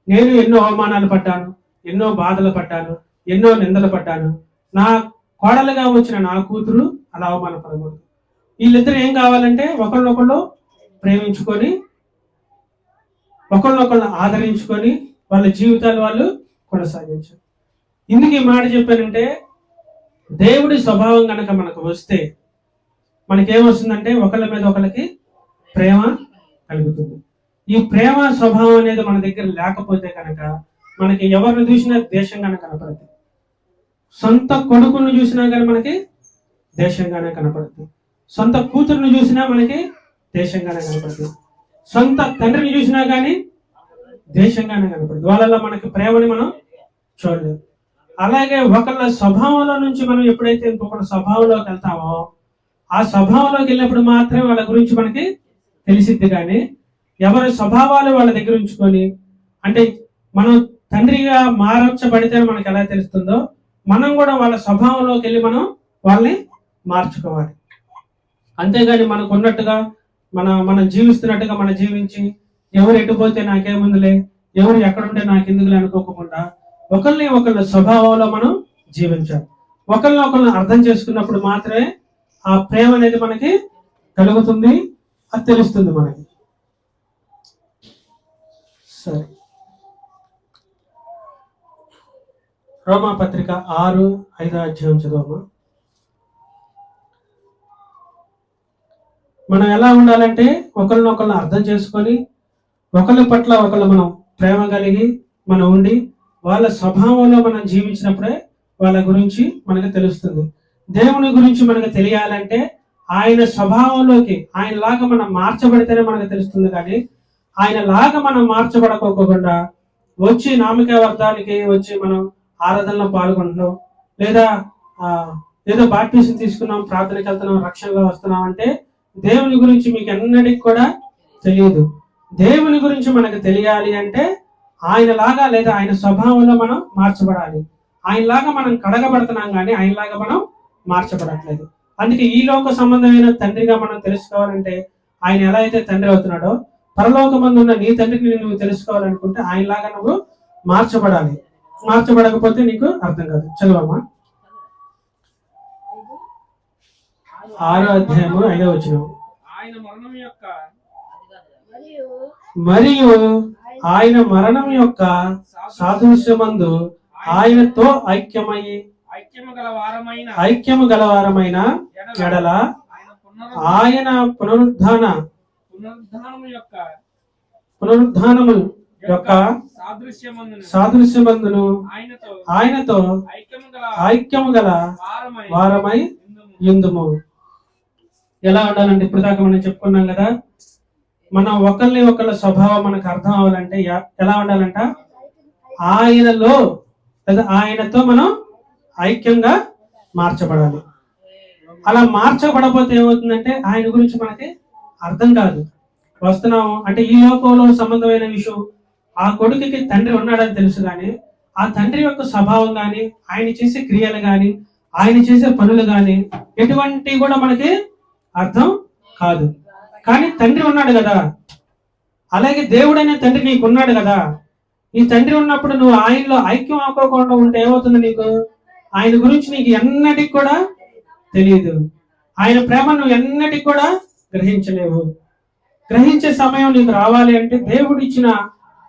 నేను ఎన్నో అవమానాలు పడ్డాను, ఎన్నో బాధలు పడ్డాను, ఎన్నో నిందలు పడ్డాను, నా కోడలుగా వచ్చిన నా కూతురు అలా అవమానపడకూడదు. వీళ్ళిద్దరు ఏం కావాలంటే ఒకళ్ళొకళ్ళు ప్రేమించుకొని ఒకళ్ళొకళ్ళు ఆదరించుకొని వాళ్ళ జీవితాలు వాళ్ళు కొనసాగించారు. ఇందుకు ఈ మాట చెప్పానంటే దేవుడి స్వభావం కనుక మనకు వస్తే మనకేమొస్తుందంటే ఒకళ్ళ మీద ఒకళ్ళకి ప్రేమ కలుగుతుంది. ఈ ప్రేమ స్వభావం అనేది మన దగ్గర లేకపోతే కనుక మనకి ఎవరిని చూసినా దేశంగానే కనపడుతుంది. సొంత కొడుకును చూసినా కానీ మనకి దేశంగానే కనపడుతుంది, సొంత కూతురుని చూసినా మనకి దేశంగానే కనపడుతుంది, సొంత తండ్రిని చూసినా కానీ దేశంగానే కనపడుతుంది. వాళ్ళలో మనకి ప్రేమని మనం చూడలేదు. అలాగే ఒకళ్ళ స్వభావంలో నుంచి మనం ఎప్పుడైతే ఇంకొకళ్ళ స్వభావంలోకి వెళ్తామో ఆ స్వభావంలోకి వెళ్ళినప్పుడు మాత్రమే వాళ్ళ గురించి మనకి తెలిసిద్ది. కానీ ఎవరి స్వభావాలు వాళ్ళ దగ్గర ఉంచుకొని, అంటే మనం తండ్రిగా మార్చబడితే మనకు ఎలా తెలుస్తుందో మనం కూడా వాళ్ళ స్వభావంలోకి వెళ్ళి మనం వాళ్ళని మార్చుకోవాలి. అంతేగాని మనకు ఉన్నట్టుగా మనం జీవిస్తున్నట్టుగా మనం జీవించి ఎవరు ఎటుపోతే నాకేముందులే, ఎవరు ఎక్కడుంటే నాకెందుకులే అనుకోకుండా ఒకళ్ళని ఒకళ్ళ స్వభావంలో మనం జీవించాలి. ఒకళ్ళని ఒకళ్ళని అర్థం చేసుకున్నప్పుడు మాత్రమే ఆ ప్రేమ అనేది మనకి కలుగుతుంది, అది తెలుస్తుంది మనకి. సరే, రోమా పత్రిక 6:5 చదవమా. మనం ఎలా ఉండాలంటే ఒకళ్ళనొకళ్ళని అర్థం చేసుకొని ఒకళ్ళ పట్ల ఒకళ్ళు మనం ప్రేమ కలిగి మనం ఉండి వాళ్ళ స్వభావంలో మనం జీవించినప్పుడే వాళ్ళ గురించి మనకు తెలుస్తుంది. దేవుని గురించి మనకు తెలియాలంటే ఆయన స్వభావంలోకి ఆయనలాగా మనం మార్చబడితేనే మనకు తెలుస్తుంది. కానీ ఆయనలాగా మనం మార్చబడకోకుండా వచ్చి నామకార్థానికి వచ్చి మనం ఆరాధనలో పాల్గొంటున్నాం, లేదా ఏదో బాప్టిజం తీసుకున్నాం, ప్రార్థనకి వెళ్తున్నాం, రక్షణలో వస్తున్నాం అంటే దేవుని గురించి మీకు ఎన్నటికి కూడా తెలియదు. దేవుని గురించి మనకు తెలియాలి అంటే ఆయనలాగా లేదా ఆయన స్వభావంలో మనం మార్చబడాలి. ఆయనలాగా మనం కడగబడుతున్నాం, కానీ ఆయనలాగా మనం మార్చబడట్లేదు. అందుకే ఈ లోక సంబంధమైన తండ్రిగా మనం తెలుసుకోవాలంటే ఆయన ఎలా అయితే తండ్రి అవుతున్నాడో పరలోకమందు ఉన్న నీ తండ్రిని నువ్వు తెలుసుకోవాలనుకుంటే ఆయనలాగా నువ్వు మార్చబడాలి. మార్చబడకపోతే నీకు అర్థం కాదు. చదవమ్మా. 6:5 మరియు ఆయన మరణం యొక్క సాదృశ్యమందు ఆయనతో ఐక్యము గలవారమైన ఎడల ఆయన పునరుద్ధానము యొక్క సాదృశ్యమందును ఆయనతో ఐక్యము గల వారమై యుందుము. ఎలా ఉండాలంటే ఇప్పుడు దాకా మనం చెప్పుకున్నాం కదా, మనం ఒకళ్ళ స్వభావం మనకు అర్థం అవ్వాలంటే ఎలా ఉండాలంట, ఆయనలో లేదా ఆయనతో మనం ఐక్యంగా మార్చబడాలి. అలా మార్చబడకపోతే ఏమవుతుందంటే ఆయన గురించి మనకి అర్థం కాదు. వస్తున్నాము అంటే ఈ లోకంలో సంబంధమైన విషయం, ఆ కొడుకుకి తండ్రి ఉన్నాడని తెలుసు కానీ ఆ తండ్రి యొక్క స్వభావం కానీ ఆయన చేసే క్రియలు కానీ ఆయన చేసే పనులు కానీ ఎటువంటి కూడా మనకి అర్థం కాదు. కానీ తండ్రి ఉన్నాడు కదా, అలాగే దేవుడు అనే తండ్రి నీకు ఉన్నాడు కదా. ఈ తండ్రి ఉన్నప్పుడు నువ్వు ఆయనలో ఐక్యం అవ్వకుండా ఉంటే ఏమవుతుంది, నీకు ఆయన గురించి నీకు ఎన్నటికి కూడా తెలియదు. ఆయన ప్రేమ నువ్వు ఎన్నటికి కూడా గ్రహించలేవు. గ్రహించే సమయం నీకు రావాలి అంటే దేవుడు ఇచ్చిన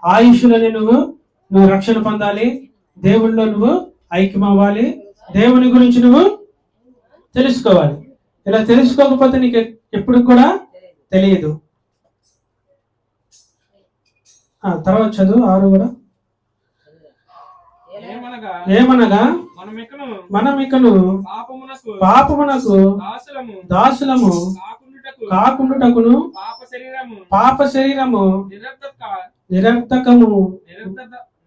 ఆయుష్లని నువ్వు రక్షణ పొందాలి, దేవుడిలో నువ్వు ఐక్యం అవ్వాలి, దేవుని గురించి నువ్వు తెలుసుకోవాలి. ఇలా తెలుసుకోకపోతే నీకు ఎప్పుడు కూడా తెలియదు. తర్వాత చదువు 6 కూడా. ఏమనగా మనమికను పాపమునకు దాసులము కాకుండుటకును పాప శరీరము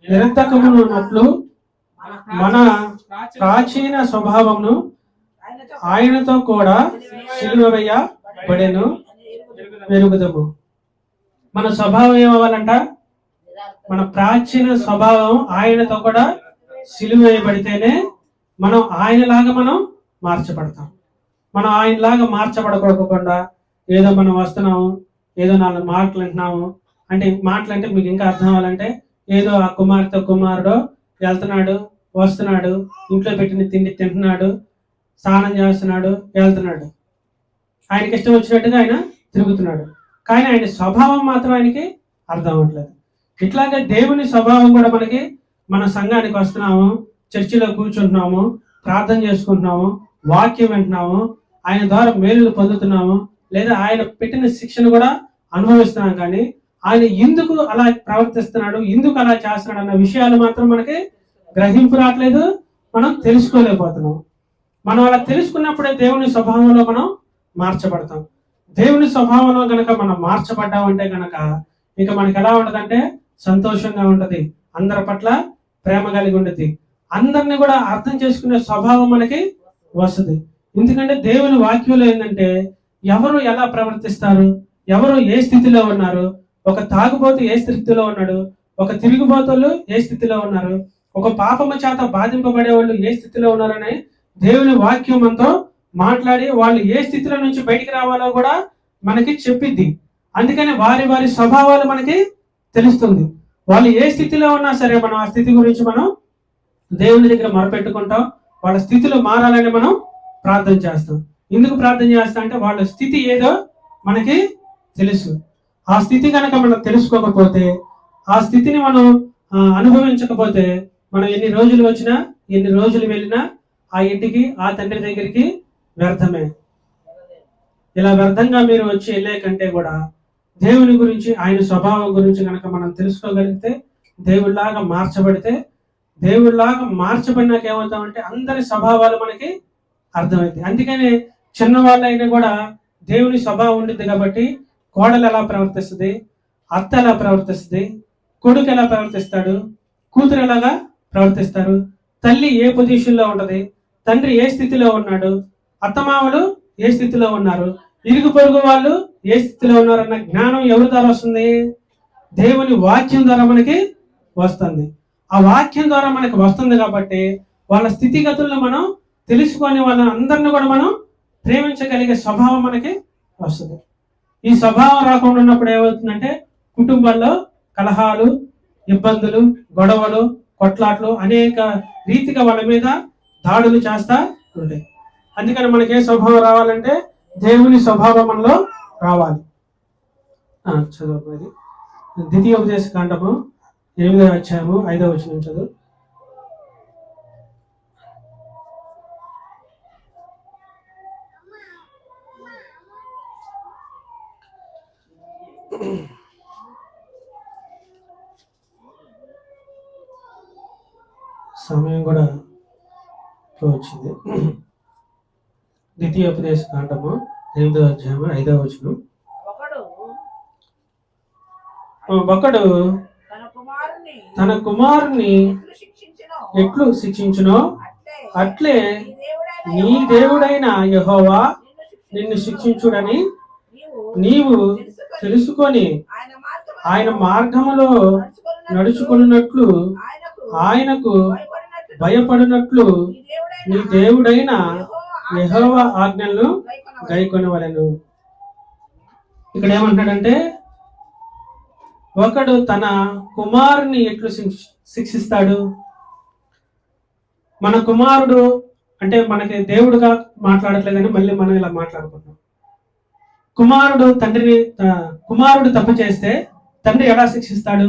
నిరర్థకమునట్లు మన ప్రాచీన స్వభావమును ఆయనతో కూడా సిలువ వేయబడెను పెరుగుదము. మన స్వభావం ఏమవ్వాలంట, మన ప్రాచీన స్వభావం ఆయనతో కూడా సిలువ వేయబడితేనే మనం ఆయనలాగా మనం మార్చబడతాం. మనం ఆయనలాగా మార్చబడకోకుండా ఏదో మనం వస్తున్నాము, ఏదో 4 మాటలు వింటున్నాము అంటే, మాటలు అంటే మీకు ఇంకా అర్థం అవ్వాలంటే ఏదో ఆ కుమారుడు వెళ్తున్నాడు, వస్తున్నాడు, ఇంట్లో పెట్టిన తిండి తింటున్నాడు, స్నానం చేస్తున్నాడు, వెళ్తున్నాడు, ఆయనకి ఇష్టం వచ్చినట్టుగా ఆయన తిరుగుతున్నాడు. కానీ ఆయన స్వభావం మాత్రం ఆయనకి అర్థం అవ్వట్లేదు. ఇట్లాగే దేవుని స్వభావం కూడా మనకి, మన సంఘానికి వస్తున్నాము, చర్చిలో కూర్చుంటున్నాము, ప్రార్థన చేసుకుంటున్నాము, వాక్యం వింటున్నాము, ఆయన ద్వారా మేలులు పొందుతున్నాము, లేదా ఆయన పెట్టిన శిక్షను కూడా అనుభవిస్తున్నాం. కానీ ఆయన ఎందుకు అలా ప్రవర్తిస్తున్నాడు, ఎందుకు అలా చేస్తున్నాడు అన్న విషయాలు మాత్రం మనకి గ్రహింపు రావట్లేదు, మనం తెలుసుకోలేకపోతున్నాం. మనం అలా తెలుసుకున్నప్పుడే దేవుని స్వభావంలో మనం మార్చబడతాం. దేవుని స్వభావంలో గనక మనం మార్చబడ్డామంటే గనక ఇక మనకి ఎలా ఉంటదంటే సంతోషంగా ఉంటది, అందరి పట్ల ప్రేమ కలిగి ఉంటది, అందరిని కూడా అర్థం చేసుకునే స్వభావం మనకి వస్తుంది. ఎందుకంటే దేవుని వాక్యంలో ఏంటంటే ఎవరు ఎలా ప్రవర్తిస్తారు, ఎవరు ఏ స్థితిలో ఉన్నారు, ఒక తాగుబోతు ఏ స్థితిలో ఉన్నాడు, ఒక తిరుగుబోతులు ఏ స్థితిలో ఉన్నారు, ఒక పాపము చేత బాధింపబడే వాళ్ళు ఏ స్థితిలో ఉన్నారని దేవుని వాక్యం మనతో మాట్లాడి వాళ్ళు ఏ స్థితిలో నుంచి బయటికి రావాలో కూడా మనకి చెప్పిద్ది. అందుకని వారి వారి స్వభావాలు మనకి తెలుస్తుంది. వాళ్ళు ఏ స్థితిలో ఉన్నా సరే మనం ఆ స్థితి గురించి మనం దేవుని దగ్గర మొరపెట్టుకుంటాం. వాళ్ళ స్థితిలో మారాలని మనం ప్రార్థన చేస్తాం. ఎందుకు ప్రార్థన చేస్తాం అంటే వాళ్ళ స్థితి ఏదో మనకి తెలుసు. ఆ స్థితి కనుక మనం తెలుసుకోకపోతే, ఆ స్థితిని మనం అనుభవించకపోతే, మనం ఎన్ని రోజులు వచ్చినా ఎన్ని రోజులు వెళ్ళినా ఆ ఇంటికి ఆ తండ్రి దగ్గరికి వ్యర్థమే. ఇలా వ్యర్థంగా మీరు వచ్చి వెళ్ళే కంటే కూడా దేవుని గురించి ఆయన స్వభావం గురించి కనుక మనం తెలుసుకోగలిగితే, దేవుడిలాగా మార్చబడితే, దేవుడిలాగా మార్చబడినాక ఏమవుతామంటే అందరి స్వభావాలు మనకి అర్థమైంది. అందుకని చిన్నవాళ్ళైనా కూడా దేవుని స్వభావం ఉండిద్ది కాబట్టి కోడలు ఎలా ప్రవర్తిస్తుంది, అత్త ఎలా ప్రవర్తిస్తుంది, కొడుకు ఎలా ప్రవర్తిస్తాడు, కూతురు ఎలాగా ప్రవర్తిస్తారు, తల్లి ఏ పొజిషన్లో ఉంటది, తండ్రి ఏ స్థితిలో ఉన్నాడు, అత్తమామలు ఏ స్థితిలో ఉన్నారు, ఇరుగు పొరుగు వాళ్ళు ఏ స్థితిలో ఉన్నారన్న జ్ఞానం ఎవరి ద్వారా వస్తుంది, దేవుని వాక్యం ద్వారా మనకి వస్తుంది. ఆ వాక్యం ద్వారా మనకి వస్తుంది కాబట్టి వాళ్ళ స్థితిగతులను మనం తెలుసుకొని వాళ్ళని అందరిని కూడా మనం ప్రేమించగలిగే స్వభావం మనకి వస్తుంది. ఈ స్వభావం రాకుండా ఉన్నప్పుడు ఏమవుతుందంటే కుటుంబాల్లో కలహాలు, ఇబ్బందులు, గొడవలు, కొట్లాట్లు అనేక రీతిగా వాళ్ళ మీద దాడులు చేస్తా ఉంటాయి. అందుకని మనకి ఏ స్వభావం రావాలంటే దేవుని స్వభావం మనలో రావాలి. చదువు ద్వితీయోపదేశ కాండము 8వ అధ్యాయము 5వ వచనం చదువు. సమయం కూడా వచ్చింది. ద్వితీయోపదేశ కాండము 8వ అధ్యాయం 5వ వచనం. ఒకడు తన కుమారుని ఎట్లు శిక్షించునో అట్లే నీ దేవుడైన యెహోవా నిన్ను శిక్షించుడని నీవు తెలుసుకొని ఆయన మార్గములో నడుచుకున్నట్లు ఆయనకు భయపడినట్లు నీ దేవుడైన యెహోవా ఆజ్ఞలను గైకొనవలెను. ఇక్కడ ఏమంటాడంటే, ఒకడు తన కుమారుని ఎట్లు శిక్షిస్తాడు. మన కుమారుడు అంటే మనకి దేవుడుగా మాట్లాడట్లేదని మళ్ళీ మనం ఇలా మాట్లాడుకుంటాం. కుమారుడు తప్పు చేస్తే తండ్రి ఎలా శిక్షిస్తాడు?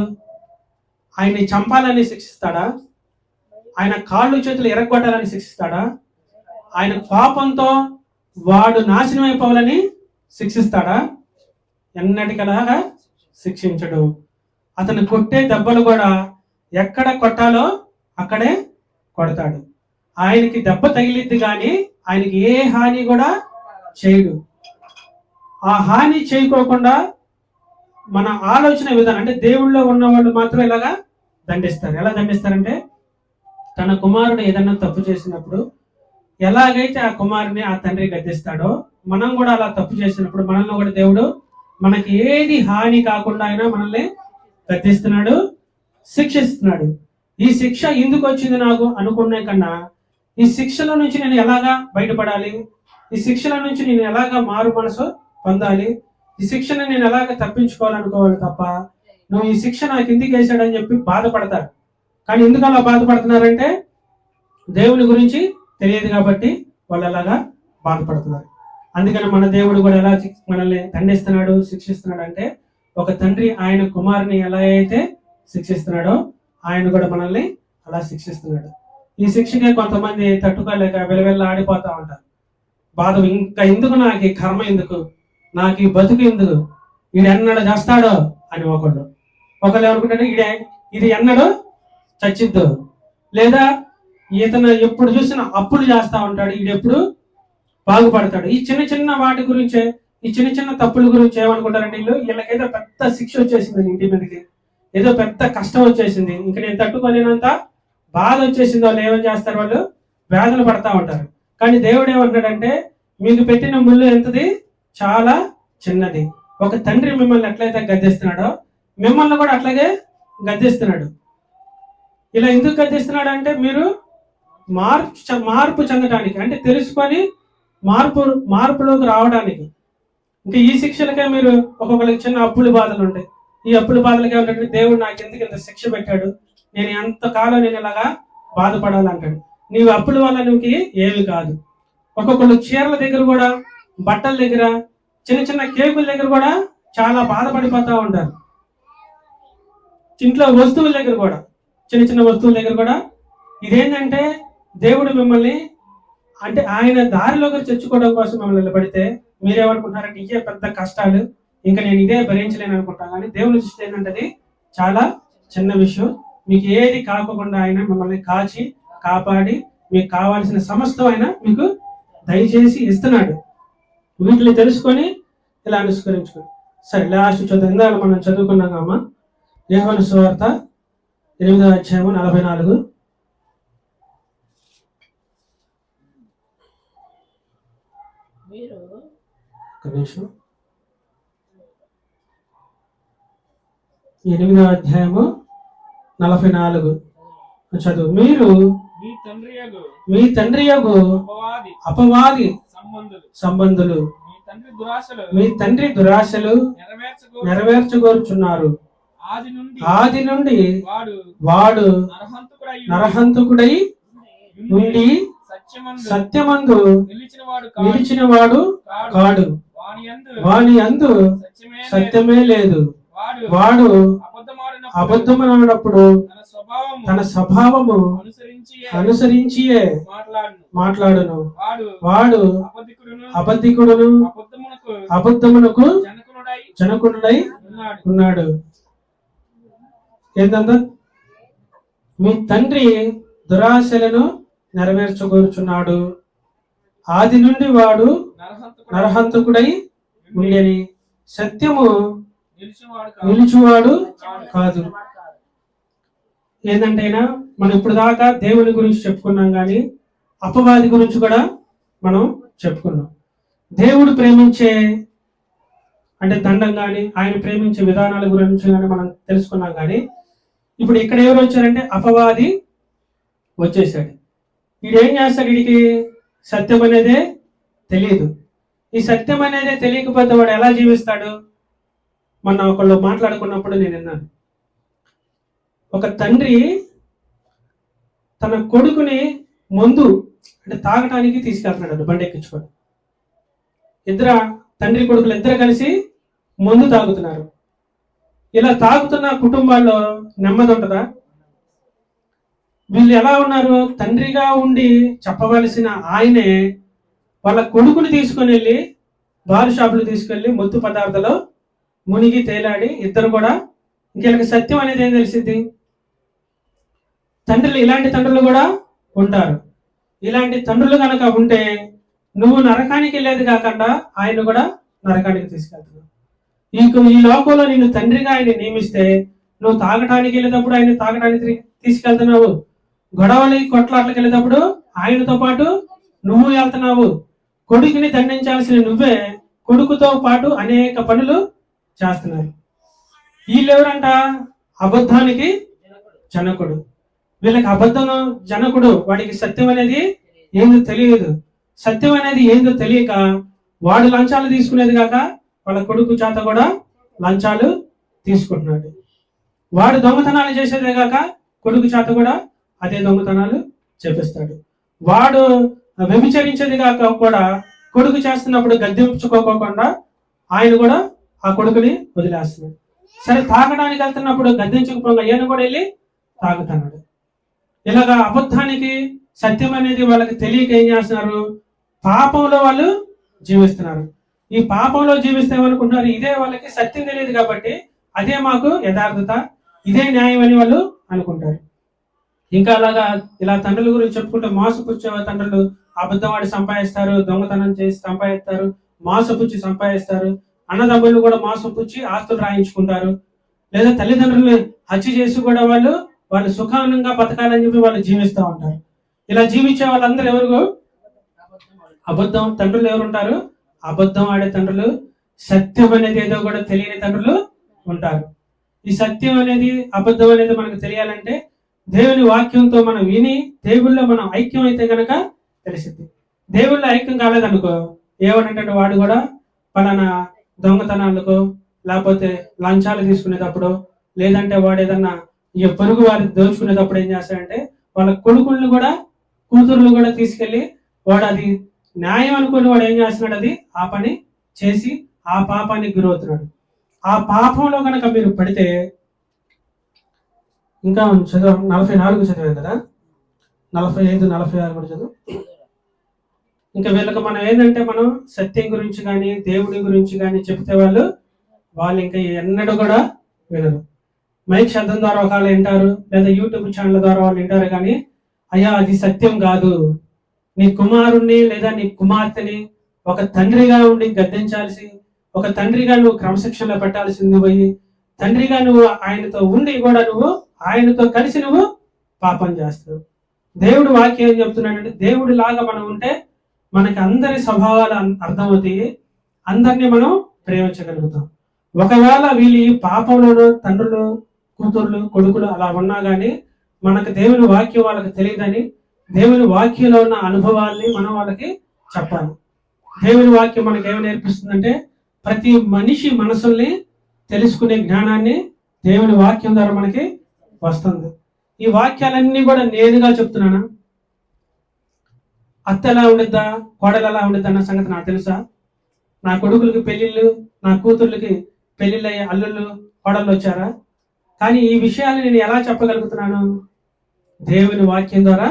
ఆయన్ని చంపాలని శిక్షిస్తాడా? ఆయన కాళ్ళు చేతులు ఎరగొట్టాలని శిక్షిస్తాడా? ఆయన పాపంతో వాడు నాశనం అయిపోవాలని శిక్షిస్తాడా? ఎన్నటికలాగా శిక్షించడు. అతను కొట్టే దెబ్బలు కూడా ఎక్కడ కొట్టాలో అక్కడే కొడతాడు. ఆయనకి దెబ్బ తగిలిద్ది కానీ ఆయనకి ఏ హాని కూడా చేయడు. ఆ హాని చేయకోకుండా మన ఆలోచన విధానం అంటే దేవుళ్ళో ఉన్న వాళ్ళు మాత్రం ఇలాగా దండిస్తారు. ఎలా దండిస్తారంటే, తన కుమారుడు ఏదన్నా తప్పు చేసినప్పుడు ఎలాగైతే ఆ కుమారుని ఆ తండ్రి గద్దిస్తాడో మనం కూడా అలా తప్పు చేసినప్పుడు మనల్ని కూడా దేవుడు మనకి ఏది హాని కాకుండా అయినా మనల్ని గద్దిస్తున్నాడు, శిక్షిస్తున్నాడు. ఈ శిక్ష ఎందుకు వచ్చింది నాకు అనుకునే కన్నా ఈ శిక్షల నుంచి నేను ఎలాగా బయటపడాలి, ఈ శిక్షల నుంచి నేను ఎలాగా మారు మనసు పొందాలి, ఈ శిక్షను నేను ఎలాగ తప్పించుకోవాలనుకోవాలి తప్ప నువ్వు ఈ శిక్ష నాకు ఎందుకు వేసాడని చెప్పి బాధపడతారు. కానీ ఎందుకు అలా బాధపడుతున్నారంటే దేవుని గురించి తెలియదు కాబట్టి వాళ్ళు అలాగా బాధపడుతున్నారు. అందుకని మన దేవుడు కూడా ఎలా మనల్ని దండిస్తున్నాడు, శిక్షిస్తున్నాడు అంటే, ఒక తండ్రి ఆయన కుమారుని ఎలా అయితే శిక్షిస్తున్నాడో ఆయన కూడా మనల్ని అలా శిక్షిస్తున్నాడు. ఈ శిక్షకే కొంతమంది తట్టుకోలేక వెలవెల్ల ఆడిపోతా ఉంటారు. బాధ ఇంకా ఎందుకు, నాకు ఈ కర్మ ఎందుకు, నాకు ఈ బతుకు ఎందుకు, ఈడు ఎన్నడూ చేస్తాడో అని ఒకళ్ళు ఏమనుకుంటాడు, ఇది ఎన్నడూ చచ్చిద్దు, లేదా ఇతను ఎప్పుడు చూసినా అప్పులు చేస్తా ఉంటాడు, ఈడు ఎప్పుడు బాగుపడతాడు. ఈ చిన్న చిన్న వాటి గురించే, ఈ చిన్న చిన్న తప్పుల గురించి ఏమనుకుంటారంటే వీళ్ళకేదో పెద్ద శిక్ష వచ్చేసింది, ఇంటి మీదకి ఏదో పెద్ద కష్టం వచ్చేసింది, ఇంక నేను తట్టుకోలేనంత బాధ వచ్చేసింది, వాళ్ళు ఏమని చేస్తారు, వాళ్ళు వేదన పడతా ఉంటారు. కానీ దేవుడు ఏమంటాడంటే, మీకు పెట్టిన ముళ్ళు ఎంతది, చాలా చిన్నది. ఒక తండ్రి మిమ్మల్ని ఎట్లయితే గద్దిస్తున్నాడో మిమ్మల్ని కూడా అట్లాగే గద్దిస్తున్నాడు. ఇలా ఎందుకు గద్దిస్తున్నాడు అంటే, మీరు మార్పు చెందడానికి, అంటే తెలుసుకొని మార్పులోకి రావడానికి. ఇంకా ఈ శిక్షలకే మీరు ఒక్కొక్కరికి చిన్న అప్పుల బాధలు ఉంటాయి. ఈ అప్పుల బాధలకే ఏంటంటే, దేవుడు నాకు ఎందుకు ఇంత శిక్ష పెట్టాడు, నేను ఎంతకాలం నేను ఇలాగా బాధపడాలంటాడు. నీవు అప్పుల వల్ల నువ్వు ఏమి కాదు. ఒక్కొక్కళ్ళు చీరల దగ్గర కూడా, బట్టల దగ్గర, చిన్న చిన్న కేకుల దగ్గర కూడా చాలా బాధపడిపోతూ ఉంటారు. ఇంట్లో వస్తువుల దగ్గర కూడా, చిన్న చిన్న వస్తువుల దగ్గర కూడా. ఇదేంటంటే దేవుడు మిమ్మల్ని అంటే ఆయన దారిలోకి తెచ్చుకోవడం కోసం మిమ్మల్ని నిలబడితే మీరేమనుకుంటున్నారంటే ఇదే పెద్ద కష్టాలు, ఇంకా నేను ఇదే భరించలేను అనుకుంటాను. కానీ దేవుని దృష్టి ఏంటంటే చాలా చిన్న విషయం. మీకు ఏది కాకుండా ఆయన మిమ్మల్ని కాచి కాపాడి మీకు కావాల్సిన సమస్తం ఆయన మీకు దయచేసి ఇస్తున్నాడు. వీటిని తెలుసుకొని ఇలా అనుస్కరించుకోండి. సరే, లాస్ట్ చదువు మనం చదువుకున్నాం అమ్మ. యోహాను సువార్త 8వ అధ్యాయం 44. నిమిషం. 8వ అధ్యాయము 44 చదువు. మీరు మీ తండ్రి యగు అపవాది సంబంధులు, మీ తండ్రి దురాశలు నెరవేర్చుకోరుచున్నారు. ఆది నుండి వాడు నరహంతకుడై ఉండి సత్యమందు నిలిచిన వాడు కాడు, వాని అందు సత్యమే లేదు. వాడు అబద్ధమాడినప్పుడు తన స్వభావము అనుసరించియే మాట్లాడును. వాడు అబద్ధికుడును అబద్ధమునకు జనకుడై ఉన్నాడు. ఏంటంటే మీ తండ్రి దురాశలను నెరవేర్చుకోరుచున్నాడు. ఆది నుండి వాడు నరహంతకుడై ఉండని, సత్యము నిలుచువాడు కాదు. ఏంటంటే మనం ఇప్పుడు దాకా దేవుని గురించి చెప్పుకున్నాం, కానీ అపవాది గురించి కూడా మనం చెప్పుకున్నాం. దేవుడు ప్రేమించే అంటే దండం కానీ ఆయన ప్రేమించే విధానాల గురించి కానీ మనం తెలుసుకున్నాం. కానీ ఇప్పుడు ఇక్కడ ఎవరు వచ్చారంటే అపవాది వచ్చేసాడు. వీడేం చేస్తాడు? వీడికి సత్యం అనేదే తెలియదు. ఈ సత్యం అనేదే తెలియకపోతే వాడు ఎలా జీవిస్తాడు? మొన్న ఒకళ్ళు మాట్లాడుకున్నప్పుడు నేను విన్నాను, ఒక తండ్రి తన కొడుకుని మందు అంటే తాగటానికి తీసుకెళ్తున్నాడు బండి ఎక్కించుకొని. తండ్రి కొడుకులు ఇద్దరు కలిసి మందు తాగుతున్నారు. ఇలా తాగుతున్న కుటుంబాల్లో నెమ్మది ఉంటుందా? వీళ్ళు ఎలా ఉన్నారు? తండ్రిగా ఉండి చెప్పవలసిన ఆయనే వాళ్ళ కొడుకుని తీసుకొని వెళ్ళి బార్ షాపులు తీసుకెళ్ళి మత్తు పదార్థాలు మునిగి తేలాడి ఇద్దరు కూడా ఇంకెళ్ళకి సత్యం అనేది ఏం తెలిసింది? తండ్రులు ఇలాంటి తండ్రులు కూడా ఉంటారు. ఇలాంటి తండ్రులు కనుక ఉంటే నువ్వు నరకానికి వెళ్ళేది కాకుండా ఆయన కూడా నరకానికి తీసుకెళ్తున్నావు. ఈ లోకంలో నిన్ను తండ్రిగా ఆయన నియమిస్తే నువ్వు తాగటానికి వెళ్ళేటప్పుడు ఆయన తాగటానికి తీసుకెళ్తున్నావు, గొడవలి కొట్లాట్లకి వెళ్ళేటప్పుడు ఆయనతో పాటు నువ్వు వెళ్తున్నావు. కొడుకుని దండించాల్సిన నువ్వే కొడుకుతో పాటు అనేక పనులు చేస్తున్నారు. వీళ్ళెవరంట? అబద్ధానికి జనకుడు. వీళ్ళకి అబద్ధం జనకుడు. వాడికి సత్యం అనేది ఏందో తెలియదు. సత్యం అనేది ఏందో తెలియక వాడు లంచాలు తీసుకునేది కాక వాళ్ళ కొడుకు చేత కూడా లంచాలు తీసుకుంటున్నాడు. వాడు దొంగతనాలు చేసేదే కాక కొడుకు చేత కూడా అదే దొంగతనాలు చేపిస్తాడు. వాడు వ్యభిచరించేది కాక కూడా కొడుకు చేస్తున్నప్పుడు గద్దెంచుకోకుండా ఆయన కూడా ఆ కొడుకుని వదిలేస్తున్నాడు. సరే, తాగడానికి వెళ్తున్నప్పుడు గద్దెంచకపోగా ఈయన కూడా వెళ్ళి తాగుతున్నాడు. ఇలాగా అబద్ధానికి సత్యం అనేది వాళ్ళకి తెలియక ఏం చేస్తున్నారు? పాపంలో వాళ్ళు జీవిస్తున్నారు. ఈ పాపంలో జీవిస్తే ఏమనుకుంటున్నారు? ఇదే వాళ్ళకి సత్యం తెలియదు కాబట్టి అదే మాకు యథార్థత, ఇదే న్యాయం అని వాళ్ళు అనుకుంటారు. ఇంకా అలాగా ఇలా తండ్రుల గురించి చెప్పుకుంటే మోసపుచ్చే తండ్రులు అబద్ధవాడి సంపాదిస్తారు, దొంగతనం చేసి సంపాదిస్తారు, మోసపుచ్చి సంపాదిస్తారు. అన్నదమ్ములు కూడా మోసపుచ్చి ఆస్తులు రాయించుకుంటారు. లేదా తల్లిదండ్రులు హత్య చేసి కూడా వాళ్ళు సుఖానంగా బతకాలని చెప్పి వాళ్ళు జీవిస్తూ ఉంటారు. ఇలా జీవించే వాళ్ళందరూ ఎవరు? అబద్ధం తండ్రులు ఎవరుంటారు? అబద్ధం ఆడే తండ్రులు. సత్యం అనేది ఏదో కూడా తెలియని తండ్రులు ఉంటారు. ఈ సత్యం అనేది అబద్ధం అనేది మనకు తెలియాలంటే దేవుని వాక్యంతో మనం విని దేవుళ్ళో మనం ఐక్యం అయితే కనుక తెలిసింది. దేవుళ్ళో ఐక్యం కాలేదనుకో ఏమనంటే వాడు కూడా పలానా దొంగతనాలకు లేకపోతే లంచాలు తీసుకునేటప్పుడు లేదంటే వాడు ఏదన్నా ఈ పొరుగు వారి దోచుకునేటప్పుడు ఏం చేస్తాడంటే వాళ్ళ కొడుకులను కూడా కూతుర్లు కూడా తీసుకెళ్ళి వాడు అది న్యాయం అనుకుని వాడు ఏం చేస్తున్నాడు? అది ఆ పని చేసి ఆ పాపానికి గురవుతున్నాడు. ఆ పాపంలో కనుక మీరు పడితే ఇంకా చదువు 44 చదివాం కదా, 45, 46 కూడా చదువు. ఇంకా వీళ్ళకి మనం ఏంటంటే మనం సత్యం గురించి కానీ దేవుడి గురించి కానీ చెప్తే వాళ్ళు ఇంకా ఎన్నడూ కూడా వినరు. మైక్ శబ్దం ద్వారా ఒకళ్ళు వింటారు, లేదా యూట్యూబ్ ఛానల్ ద్వారా వాళ్ళు వింటారు. కానీ అయ్యా అది సత్యం కాదు, నీ కుమారుణ్ణి లేదా నీ కుమార్తెని ఒక తండ్రిగా ఉండి గద్దించాల్సి, ఒక తండ్రిగా నువ్వు క్రమశిక్షణలో పెట్టాల్సింది పోయి తండ్రిగా నువ్వు ఆయనతో ఉండి కూడా నువ్వు ఆయనతో కలిసి నువ్వు పాపం చేస్తావు. దేవుడు వాక్యం ఏం చెప్తున్నాడంటే దేవుడి లాగా మనం ఉంటే మనకి అందరి స్వభావాలు అర్థమవుతాయి, అందరినీ మనం ప్రేమించగలుగుతాం. ఒకవేళ వీళ్ళు ఈ పాపంలోనూ తండ్రులు కూతుర్లు కొడుకులు అలా ఉన్నా కానీ మనకు దేవుని వాక్యం వాళ్ళకి తెలియదని దేవుని వాక్యంలో ఉన్న అనుభవాల్ని మనం వాళ్ళకి చెప్పాలి. దేవుని వాక్యం మనకి ఏమి నేర్పిస్తుందంటే ప్రతి మనిషి మనసుల్ని తెలుసుకునే జ్ఞానాన్ని దేవుని వాక్యం ద్వారా మనకి వస్తుంది. ఈ వాక్యాలన్నీ కూడా నేనుగా చెప్తున్నానా? అత్త ఎలా ఉండిద్దా, కోడలు ఎలా ఉండిద్దా అన్న సంగతి నాకు తెలుసా? నా కొడుకులకి పెళ్ళిళ్ళు, నా కూతుర్లకి పెళ్ళిళ్ళు అయ్యే అల్లుళ్ళు కోడళ్ళు వచ్చారా? కానీ ఈ విషయాలు నేను ఎలా చెప్పగలుగుతున్నాను? దేవుని వాక్యం ద్వారా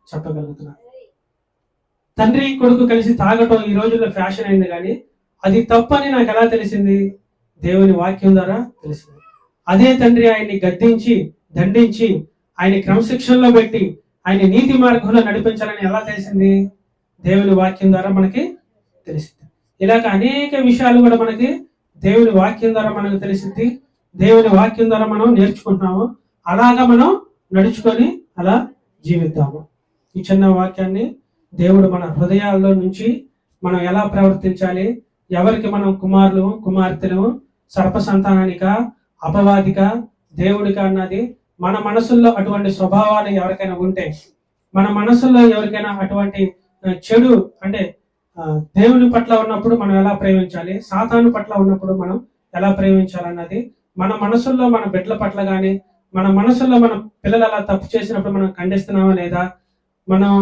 చెప్పగలుగుతున్నాను. తండ్రి కొడుకు కలిసి తాగటం ఈ రోజుల్లో ఫ్యాషన్ అయింది, కానీ అది తప్పని నాకు ఎలా తెలిసింది? దేవుని వాక్యం ద్వారా తెలిసింది. అదే తండ్రి ఆయన్ని గద్దించి దండించి ఆయన క్రమశిక్షణలో పెట్టి ఆయన నీతి మార్గంలో నడిపించాలని ఎలా తెలిసింది? దేవుని వాక్యం ద్వారా మనకి తెలిసింది. ఇలాగ అనేక విషయాలు కూడా మనకి దేవుని వాక్యం ద్వారా మనకు తెలిసింది. దేవుని వాక్యం ద్వారా మనం నేర్చుకుంటున్నాము. అలాగా మనం నడుచుకొని అలా జీవిద్దాము. ఈ చిన్న వాక్యాన్ని దేవుడు మన హృదయాల్లో నుంచి మనం ఎలా ప్రవర్తించాలి, ఎవరికి మనం కుమారులు కుమార్తెలు, సర్ప సంతానానిక, అపవాదిక, దేవుడిక అన్నది మన మనసుల్లో అటువంటి స్వభావాలు ఎవరికైనా ఉంటే, మన మనసుల్లో ఎవరికైనా అటువంటి చెడు అంటే దేవుని పట్ల ఉన్నప్పుడు మనం ఎలా ప్రేమించాలి, సాతాను పట్ల ఉన్నప్పుడు మనం ఎలా ప్రేమించాలన్నది మన మనసుల్లో మన బిడ్డల పట్ల కానీ, మన మనసుల్లో మన పిల్లలు అలా తప్పు చేసినప్పుడు మనం ఖండిస్తున్నామా లేదా, మనం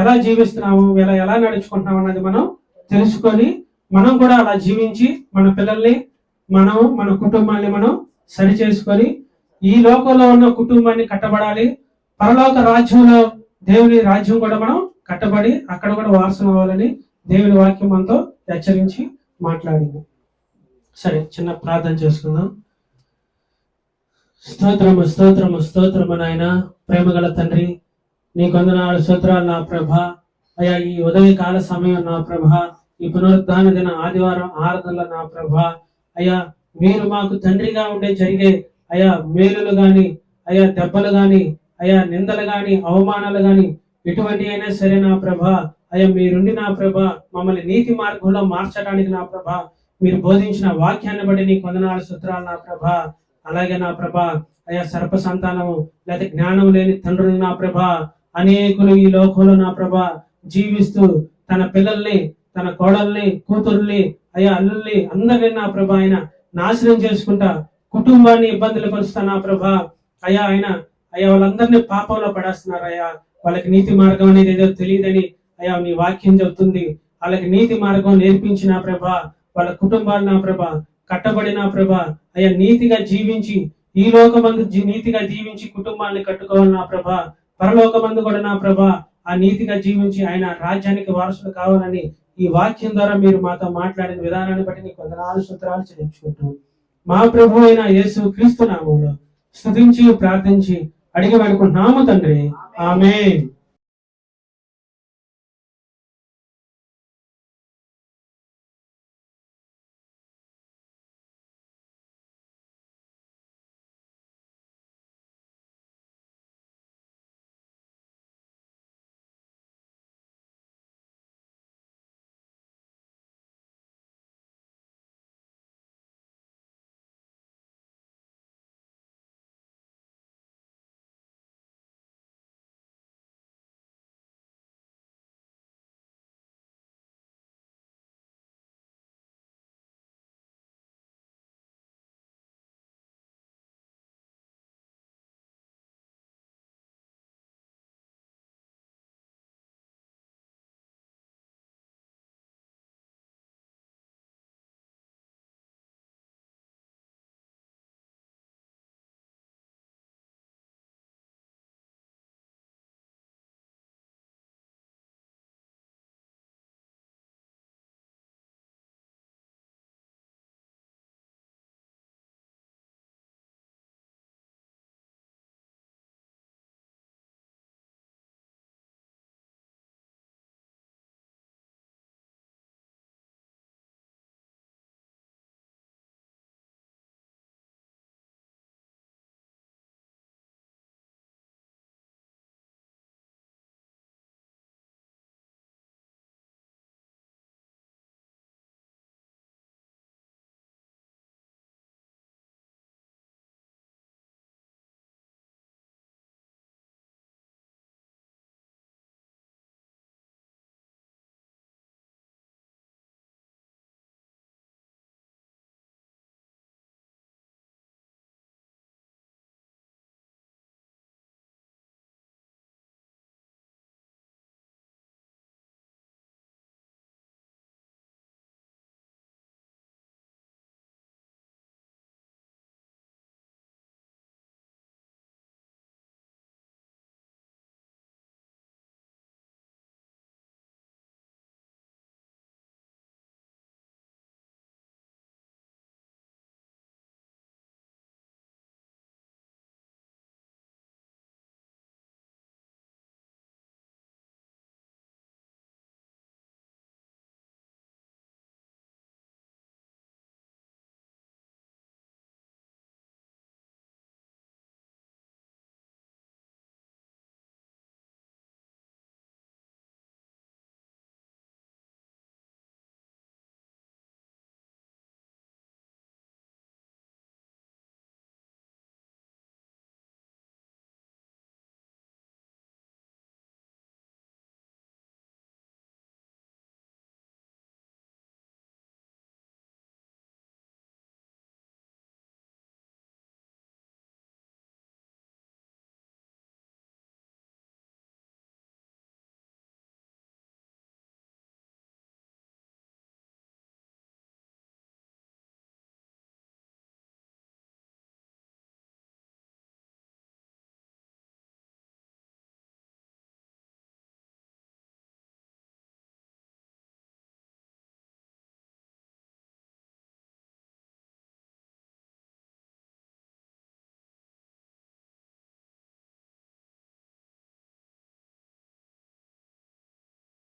ఎలా జీవిస్తున్నాము, ఎలా నడుచుకుంటున్నాం అన్నది మనం తెలుసుకొని మనం కూడా అలా జీవించి మన పిల్లల్ని మన కుటుంబాన్ని మనం సరి చేసుకొని ఈ లోకంలో ఉన్న కుటుంబాన్ని కట్టబడాలి. పరలోక రాజ్యంలో దేవుని రాజ్యం కూడా మనం కట్టబడి అక్కడ కూడా వారసులు అవ్వాలని దేవుని వాక్యం మనతో హెచ్చరించి మాట్లాడింది. సరే, చిన్న ప్రార్థన చేసుకుందాం. స్తోత్రము స్తోత్రము స్తోత్రము నాయన, ప్రేమగల తండ్రి, నీ కొందనాలు స్తోత్రాలు నా ప్రభ. అయ్యా, ఈ ఉదయకాల సమయం నా ప్రభ, ఈ పునరుద్ధాన దిన ఆదివారం ఆరాధనలో నా ప్రభ, అయ్యా మీరు మాకు తండ్రిగా ఉండే జరిగే అయ్యా మేలులు గాని, అయ్యా దెబ్బలు గాని, అయ్యా నిందలు గాని, అవమానాలు గాని ఎటువంటి అయినా సరే నా ప్రభ, అయ్యా మీరుండి నా ప్రభ మమ్మల్ని నీతి మార్గంలో మార్చడానికి నా ప్రభ మీరు బోధించిన వాక్యాన్ని బట్టి నీ కొందనాలు స్తోత్రాలు నా ప్రభ. అలాగే నా ప్రభ, అయ్యా సర్ప సంతానము లేదా జ్ఞానం లేని తండ్రులు నా ప్రభ, అనేకులు ఈ లోకంలో నా ప్రభ జీవిస్తూ తన పిల్లల్ని, తన కోడల్ని, కూతుర్ని, అయ్యా అల్లుల్ని అందరినీ నా ప్రభ ఆయన నాశనం చేసుకుంటా కుటుంబాన్ని ఇబ్బందులు పరుస్తా నా ప్రభ. అయ్యా వాళ్ళందరినీ పాపంలో పడేస్తున్నారు. అయ్యా వాళ్ళకి నీతి మార్గం అనేది ఏదో తెలియదని అయ్యా మీ వాక్యం చెబుతుంది. వాళ్ళకి నీతి మార్గం నేర్పించిన ప్రభ, వాళ్ళ కుటుంబాలు నా ప్రభ కట్టబడిన ప్రభ, అయ్యా నీతిగా జీవించి ఈ లోకమందు నీతిగా జీవించి కుటుంబాన్ని కట్టుకోవాలి నా ప్రభ. పరలోకమందు కూడా నా ప్రభ ఆ నీతిగా జీవించి ఆయన రాజ్యానికి వారసులు కావాలని ఈ వాక్యం ద్వారా మీరు మాతో మాట్లాడిన విధానాన్ని బట్టి నీకు వందనాలు స్తోత్రాలు చెల్లించుకుంటూ మా ప్రభు అయిన యేసు క్రీస్తు నామములో స్తుతించి ప్రార్థించి అడిగి వేడుకుంటున్నాము తండ్రి. ఆమేన్.